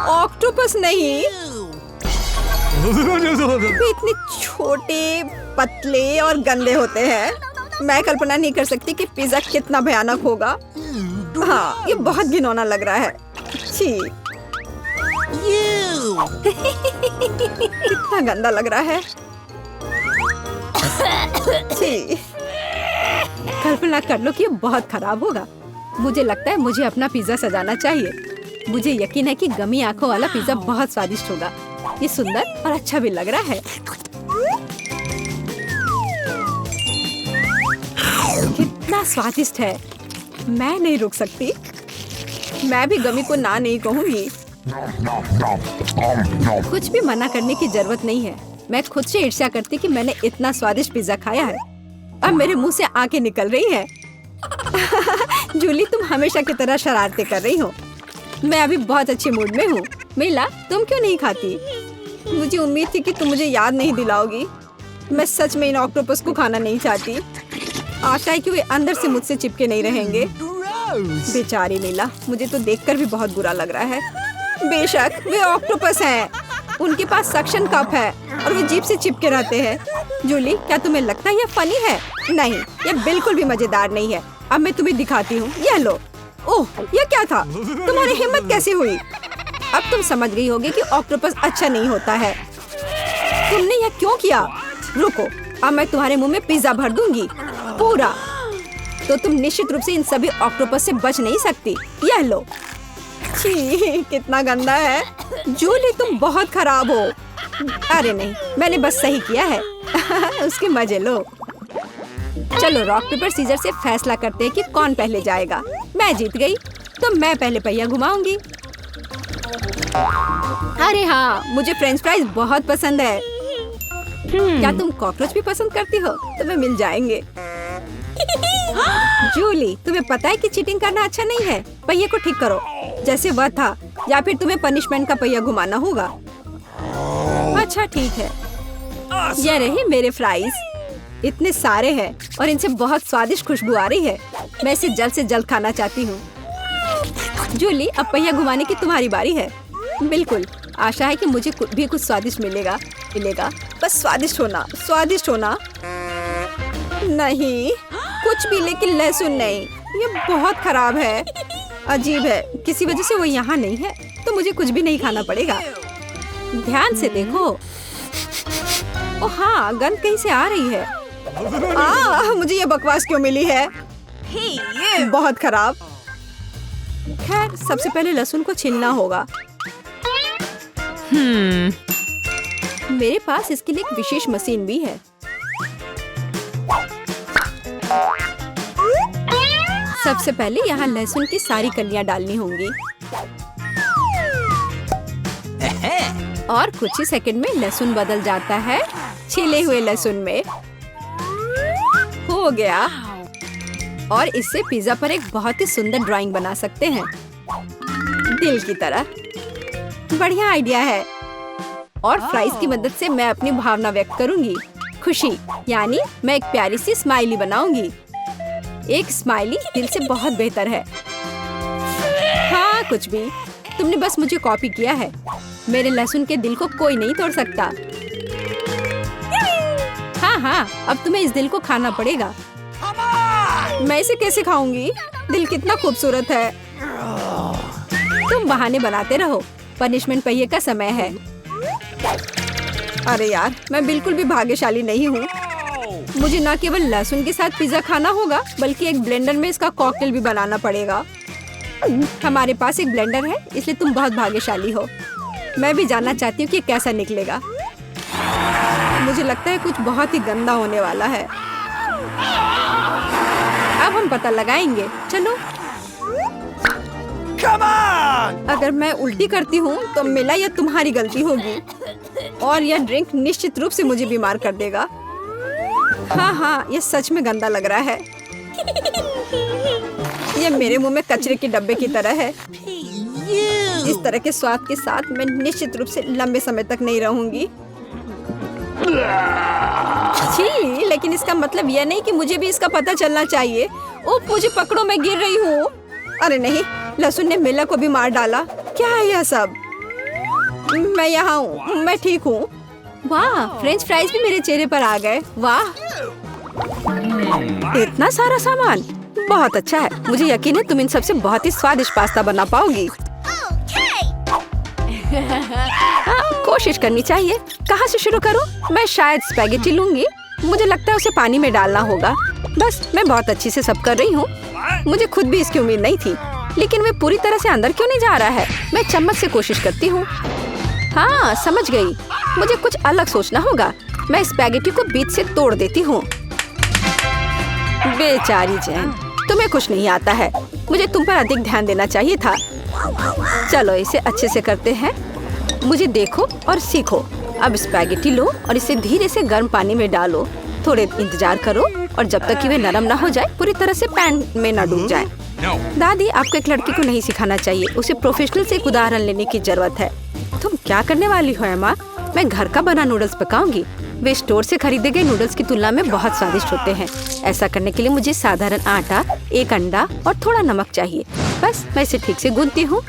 [SPEAKER 2] ऑक्टोपस नहीं। वे इतने छोटे, पतले और गंदे होते हैं। मैं कल्पना नहीं कर सकती कि पिज्जा कितना भयानक होगा। हाँ, ये बहुत घिनौना लग रहा है। छी। कितना गंदा लग रहा है। छी। कल्पना कर लो कि ये बहुत खराब होगा। मुझे लगता है मुझे अपना पिज्जा सजाना चाहिए। मुझे यकीन है कि गमी आंखों वाला पिज्जा बहुत स्वादिष्ट होगा। ये सुंदर और अच्छा भी लग रहा है। कितना स्वादिष्ट है। मैं नहीं रुक सकती। मैं भी गमी को ना नहीं कहूँगी। कुछ भी मना करने की जरूरत नहीं है। मैं खुद से ईर्ष्या करती कि मैंने इतना स्वादिष्ट पिज्जा खाया है। अब मेरे मुंह से आंखें निकल रही है। जूली, तुम हमेशा की तरह शरारतें कर रही हो। मैं अभी बहुत अच्छे मूड में हूँ। मिला, तुम क्यों नहीं खाती? मुझे उम्मीद थी कि तुम मुझे याद नहीं दिलाओगी। मैं सच में इन ऑक्टोपस को खाना नहीं चाहती। आशा है कि वे अंदर से मुझसे चिपके नहीं रहेंगे। बेचारी मीला, मुझे तो देखकर भी बहुत बुरा लग रहा है। बेशक वे ऑक्टोपस हैं। उनके पास सक्शन कप है और वे जीभ से चिपके रहते हैं। जूली, क्या तुम्हें लगता है यह फनी है? नहीं, यह बिल्कुल भी मजेदार नहीं है। अब मैं तुम्हें दिखाती हूँ। यह लो। ओह, यह क्या था? तुम्हारी हिम्मत कैसे हुई? अब तुम समझ गई होगी कि ऑक्टोपस अच्छा नहीं होता है। तुमने यह क्यों किया? रुको, अब मैं तुम्हारे मुंह में पिज्जा भर दूंगी, पूरा। तो तुम निश्चित रूप से इन सभी ऑक्टोपस से बच नहीं सकती। यह लो। छी, कितना गंदा है। जूली, तुम बहुत खराब हो। अरे नहीं, मैंने बस सही किया है। उसके मजे लो। चलो रॉक पेपर सीजर से फैसला करते हैं कि कौन पहले जाएगा। मैं जीत गई तो मैं पहले पहिया घुमाऊंगी। अरे हाँ, मुझे फ्रेंच फ्राइज बहुत पसंद है। क्या तुम कॉकरोच भी पसंद करती हो? तुम्हें मिल जाएंगे। जूली, तुम्हें पता है कि चीटिंग करना अच्छा नहीं है। पहिए को ठीक करो जैसे वह था, या फिर तुम्हें पनिशमेंट का पहिया घुमाना होगा। अच्छा ठीक है। ये रहे मेरे फ्राइज। इतने सारे हैं और इनसे बहुत स्वादिष्ट खुशबू आ रही है। मैं इसे जल्द से जल्द खाना चाहती हूँ। जूली, अब पहिया घुमाने की तुम्हारी बारी है। बिल्कुल, आशा है कि मुझे भी कुछ स्वादिष्ट मिलेगा। बस स्वादिष्ट होना, स्वादिष्ट होना। नहीं, कुछ भी, लेकिन लहसुन नहीं। ये बहुत खराब है। अजीब है, किसी वजह से वो यहाँ नहीं है तो मुझे कुछ भी नहीं खाना पड़ेगा। ध्यान से देखो।
[SPEAKER 1] ओ हाँ, गंध कहीं से आ रही है। मुझे ये बकवास क्यों मिली है? बहुत खराब। खैर, सबसे पहले लहसुन को छीलना होगा। मेरे पास इसके लिए एक विशेष मशीन भी है। सबसे पहले यहाँ लहसुन की सारी कलियां डालनी होंगी और कुछ ही सेकंड में लहसुन बदल जाता है छिले हुए लहसुन में। हो गया। और इससे पिज्जा पर एक बहुत ही सुंदर ड्राइंग बना सकते हैं, दिल की तरह। बढ़िया आइडिया है। और फ्राइज की मदद से मैं अपनी भावना व्यक्त करूंगी, खुशी। यानी मैं एक प्यारी सी स्माइली बनाऊंगी। एक स्माइली दिल से बहुत बेहतर है। हाँ, कुछ भी। तुमने बस मुझे कॉपी किया है। मेरे लहसुन के दिल को कोई नहीं तोड़ सकता। हाँ, अब तुम्हें इस दिल को खाना पड़ेगा। मैं इसे कैसे खाऊंगी? दिल कितना खूबसूरत है। तुम बहाने बनाते रहो। पनिशमेंट पहिए का समय है। अरे यार, मैं बिल्कुल भी भाग्यशाली नहीं हूँ। मुझे न केवल लहसुन के साथ पिज्जा खाना होगा, बल्कि एक ब्लेंडर में इसका कॉकटेल भी बनाना पड़ेगा। हमारे पास एक ब्लेंडर है, इसलिए तुम बहुत भाग्यशाली हो। मैं भी जानना चाहती हूँ कि कैसा निकलेगा। मुझे लगता है कुछ बहुत ही गंदा होने वाला है। अब हम पता लगाएंगे। चलो। अगर मैं उल्टी करती हूँ तो मेरा या तुम्हारी गलती होगी, और यह ड्रिंक निश्चित रूप से मुझे बीमार कर देगा। हाँ, यह सच में गंदा लग रहा है। यह मेरे मुंह में कचरे के डब्बे की तरह है। इस तरह के स्वाद के साथ मैं निश्चित रूप से लंबे समय तक नहीं रहूंगी। छी, लेकिन इसका मतलब यह नहीं कि मुझे भी इसका पता चलना चाहिए। ओह, मुझे पकड़ो, मैं गिर रही हूँ। अरे नहीं, लहसुन ने मिला को भी मार डाला। क्या है यह सब? मैं यहाँ हूँ, मैं ठीक हूँ। वाह, फ्रेंच फ्राइज भी मेरे चेहरे पर आ गए। वाह, इतना सारा सामान। बहुत अच्छा है। मुझे यकीन है तुम इन सबसे बहुत ही स्वादिष्ट पास्ता बना पाओगी। कोशिश करनी चाहिए। कहाँ से शुरू करूँ? मैं शायद स्पैगेटी लूंगी। मुझे लगता है उसे पानी में डालना होगा। बस, मैं बहुत अच्छी से सब कर रही हूँ। मुझे खुद भी इसकी उम्मीद नहीं थी, लेकिन वे पूरी तरह से अंदर क्यों नहीं जा रहा है? मैं चम्मच से कोशिश करती हूँ। हाँ, समझ गई। मुझे कुछ अलग सोचना होगा। मैं स्पैगेटी को बीच से तोड़ देती हूँ। बेचारी जैन, तुम्हें कुछ नहीं आता है। मुझे तुम पर अधिक ध्यान देना चाहिए था। चलो, इसे अच्छे से करते हैं। मुझे देखो और सीखो। अब स्पैगेटी लो और इसे धीरे से गर्म पानी में डालो। थोड़े इंतजार करो, और जब तक कि वे नरम ना हो जाए, पूरी तरह से पैन में न डूब जाए। दादी, आपको एक लड़की को नहीं सिखाना चाहिए। उसे प्रोफेशनल से एक उदाहरण लेने की जरूरत है। तुम क्या करने वाली हो एमा? मैं घर का बना नूडल्स पकाऊंगी। वे स्टोर से खरीदे गए नूडल्स की तुलना में बहुत स्वादिष्ट होते हैं। ऐसा करने के लिए मुझे साधारण आटा, एक अंडा और थोड़ा नमक चाहिए। बस, मैं इसे ठीक से गूंथती हूँ।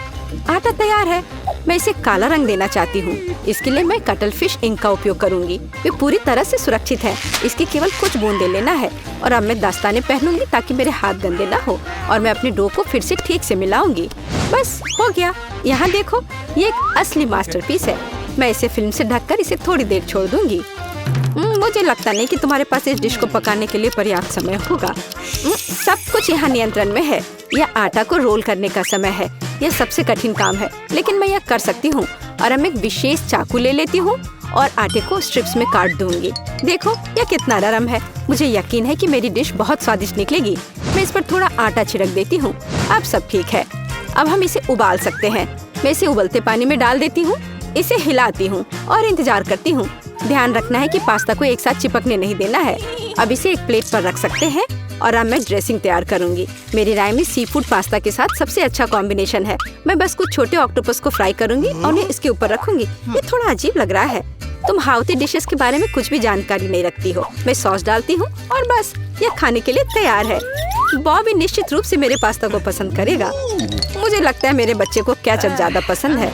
[SPEAKER 1] आटा तैयार है। मैं इसे काला रंग देना चाहती हूँ। इसके लिए मैं कटल फिश इंक का उपयोग करूँगी। वे पूरी तरह से सुरक्षित है। इसकी केवल कुछ बूंदे लेना है। और अब मैं दस्ताने पहनूंगी ताकि मेरे हाथ गंदे ना हो। और मैं अपने डो को फिर से ठीक से मिलाऊंगी। बस, हो गया। यहाँ देखो, ये एक असली मास्टरपीस है। मैं इसे फिल्म से ढककर इसे थोड़ी देर छोड़ दूंगी। मुझे लगता नहीं कि तुम्हारे पास इस डिश को पकाने के लिए पर्याप्त समय होगा। सब कुछ यहाँ नियंत्रण में है। यह आटा को रोल करने का समय है। यह सबसे कठिन काम है, लेकिन मैं यह कर सकती हूँ। और अब एक विशेष चाकू ले लेती हूँ और आटे को स्ट्रिप्स में काट दूंगी। देखो, यह कितना नरम है। मुझे यकीन है कि मेरी डिश बहुत स्वादिष्ट निकलेगी। मैं इस पर थोड़ा आटा छिड़क देती हूँ। अब सब ठीक है। अब हम इसे उबाल सकते हैं। मैं इसे उबलते पानी में डाल देती हूँ। इसे हिलाती हूँ और इंतजार करती हूँ। ध्यान रखना है कि पास्ता को एक साथ चिपकने नहीं देना है। अब इसे एक प्लेट पर रख सकते हैं। और अब मैं ड्रेसिंग तैयार करूंगी। मेरी राय में सी फूड पास्ता के साथ सबसे अच्छा कॉम्बिनेशन है। मैं बस कुछ छोटे ऑक्टोपस को फ्राई करूंगी और उन्हें इसके ऊपर रखूंगी। ये थोड़ा अजीब लग रहा है। तुम हाउती डिशेस के बारे में कुछ भी जानकारी नहीं रखती हो। मैं सॉस डालती हूँ और बस, यह खाने के लिए तैयार है। बॉबी निश्चित रूप से मेरे पास्ता को पसंद करेगा। मुझे लगता है मेरे बच्चे को केचप ज्यादा पसंद है।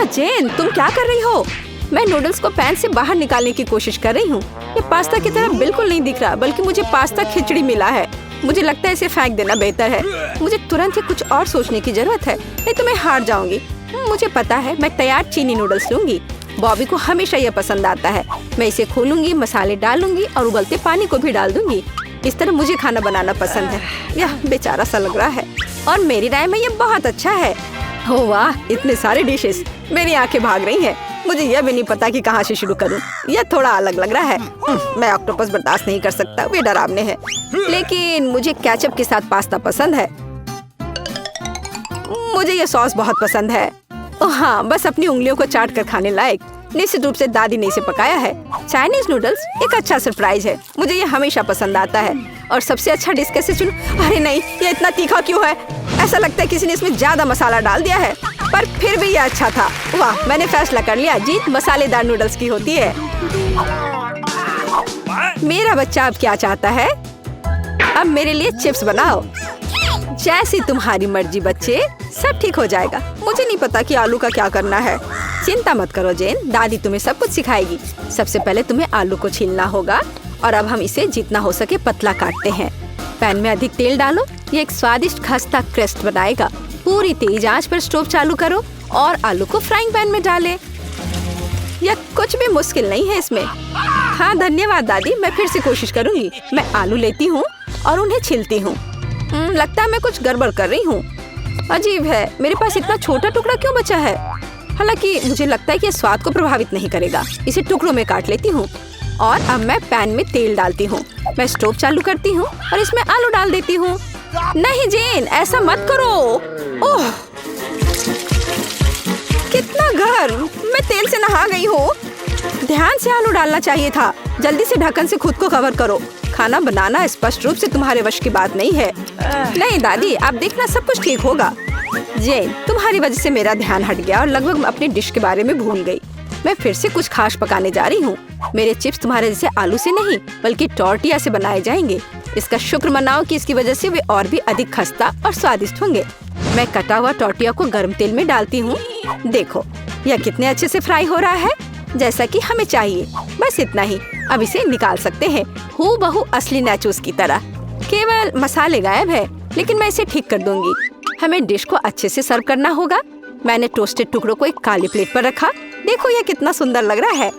[SPEAKER 1] जेन, तुम क्या कर रही हो? मैं नूडल्स को पैन से बाहर निकालने की कोशिश कर रही हूँ। ये पास्ता की तरह बिल्कुल नहीं दिख रहा, बल्कि मुझे पास्ता खिचड़ी मिला है। मुझे लगता है इसे फेंक देना बेहतर है। मुझे तुरंत ही कुछ और सोचने की जरूरत है, नहीं तो मैं हार जाऊंगी। मुझे पता है, मैं तैयार चीनी नूडल्स लूंगी।
[SPEAKER 2] बॉबी को हमेशा ये पसंद आता है। मैं इसे खोलूंगी, मसाले डालूंगी और उबलते पानी को भी डाल दूंगी। इस तरह मुझे खाना बनाना पसंद है। यह बेचारा सा लग रहा है और मेरी राय में ये बहुत अच्छा है। हो वाह, इतने सारे डिशेस, मेरी आंखें भाग रही हैं। मुझे यह भी नहीं पता कि कहाँ से शुरू करूं। यह थोड़ा अलग लग रहा है। मैं ऑक्टोपस बर्दाश्त नहीं कर सकता, वे डरावने हैं। लेकिन मुझे केचप के साथ पास्ता पसंद है। मुझे यह सॉस बहुत पसंद है। ओह हाँ, बस अपनी उंगलियों को चाट कर खाने लायक। निश्चित रूप से दादी ने इसे पकाया है। चाइनीज नूडल्स एक अच्छा सरप्राइज है। मुझे ये हमेशा पसंद आता है। और सबसे अच्छा डिश कैसे चुनूं? अरे नहीं, ये इतना तीखा क्यों है? ऐसा लगता है किसी ने इसमें ज्यादा मसाला डाल दिया है, पर फिर भी ये अच्छा था। वाह, मैंने फैसला कर लिया, जीत मसालेदार नूडल्स की होती है। मेरा बच्चा अब क्या चाहता है? अब मेरे लिए चिप्स बनाओ। जैसी तुम्हारी मर्जी बच्चे, सब ठीक हो जाएगा। मुझे नहीं पता कि आलू का क्या करना है। चिंता मत करो जेन, दादी तुम्हें सब कुछ सिखाएगी। सबसे पहले तुम्हें आलू को छीलना होगा और अब हम इसे जितना हो सके पतला काटते हैं। पैन में अधिक तेल डालो, ये एक स्वादिष्ट खस्ता क्रस्ट बनाएगा। पूरी तेज आंच पर स्टोव चालू करो और आलू को फ्राइंग पैन में डालें। यह कुछ भी मुश्किल नहीं है इसमें। हाँ धन्यवाद दादी, मैं फिर से कोशिश करूंगी। मैं आलू लेती हूँ और उन्हें छीलती हूँ। लगता है मैं कुछ गड़बड़ कर रही हूँ। अजीब है, मेरे पास इतना छोटा टुकड़ा क्यों बचा है? हालांकि मुझे लगता है कि स्वाद को प्रभावित नहीं करेगा। इसे टुकड़ों में काट लेती हूँ और अब मैं पैन में तेल डालती हूँ। मैं स्टोव चालू करती हूँ और इसमें आलू डाल देती हूँ। नहीं जेन, ऐसा मत करो। ओह, कितना गर्म! मैं तेल से नहा गई हूँ। ध्यान से आलू डालना चाहिए था। जल्दी से ढक्कन से खुद को कवर करो। खाना बनाना स्पष्ट रूप से तुम्हारे वश की बात नहीं है। नहीं दादी, आप देखना, सब कुछ ठीक होगा। जेन, तुम्हारी वजह से मेरा ध्यान हट गया और लगभग अपनी डिश के बारे में भूल गई। मैं फिर से कुछ खास पकाने जा रही हूँ। मेरे चिप्स तुम्हारे जैसे आलू से नहीं बल्कि टॉर्टिया से बनाए जाएंगे। इसका शुक्र मनाओ कि इसकी वजह से वे और भी अधिक खस्ता और स्वादिष्ट होंगे। मैं कटा हुआ टॉर्टिया को गर्म तेल में डालती हूँ। देखो, यह कितने अच्छे से फ्राई हो रहा है, जैसा कि हमें चाहिए। बस इतना ही, अब इसे निकाल सकते हैं, हूबहू असली नाचोस की तरह। केवल मसाले गायब है, लेकिन मैं इसे ठीक कर दूंगी। हमें डिश को अच्छे से सर्व करना होगा। मैंने टोस्टेड टुकड़ों को एक काली प्लेट पर रखा। देखो यह कितना सुंदर लग रहा है।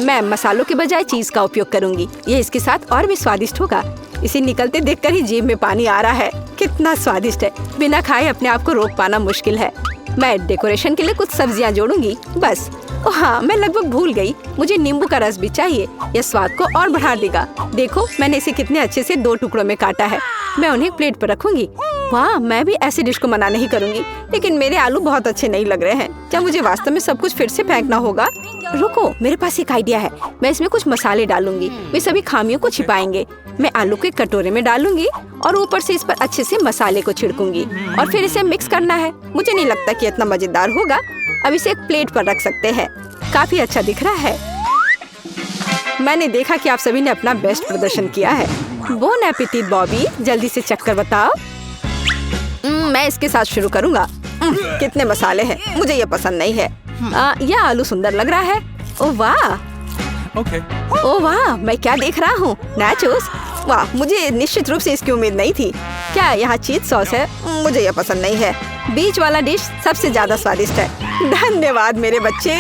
[SPEAKER 2] मैं मसालों के बजाय चीज का उपयोग करूंगी। यह इसके साथ और भी स्वादिष्ट होगा। इसे निकलते देखकर ही जीभ में पानी आ रहा है। कितना स्वादिष्ट है, बिना खाए अपने आप को रोक पाना मुश्किल है। मैं डेकोरेशन के लिए कुछ सब्जियां जोड़ूंगी बस। ओह हाँ, मैं लगभग भूल गई, मुझे नींबू का रस भी चाहिए। यह स्वाद को और बढ़ा देगा। देखो मैंने इसे कितने अच्छे से 2 टुकड़ों में काटा है। मैं उन्हें प्लेट पर रखूंगी। वाह, मैं भी ऐसी डिश को मना नहीं करूंगी, लेकिन मेरे आलू बहुत अच्छे नहीं लग रहे हैं। क्या मुझे वास्तव में सब कुछ फिर से फेंकना होगा? रुको, मेरे पास एक आइडिया है। मैं इसमें कुछ मसाले डालूंगी, वे सभी खामियों को छिपाएंगे। मैं आलू के कटोरे में डालूंगी और ऊपर से इस पर अच्छे से मसाले को छिड़कूंगी और फिर इसे मिक्स करना है। मुझे नहीं लगता कि इतना मजेदार होगा। अब इसे एक प्लेट पर रख सकते हैं। काफी अच्छा दिख रहा है। मैंने देखा कि आप सभी ने अपना बेस्ट प्रदर्शन किया है। बोन एपेटिट बॉबी, जल्दी से चख कर बताओ। मैं इसके साथ शुरू करूंगा। कितने मसाले हैं, मुझे ये पसंद नहीं है। यह आलू सुंदर लग रहा है। ओह वाह,
[SPEAKER 3] Okay.
[SPEAKER 2] ओह वाह, मैं क्या देख रहा हूँ? नाचोस। वाह, मुझे निश्चित रूप से इसकी उम्मीद नहीं थी। क्या यहाँ चीज सॉस है? मुझे यह पसंद नहीं है। बीच वाला डिश सबसे ज्यादा स्वादिष्ट है। धन्यवाद मेरे बच्चे।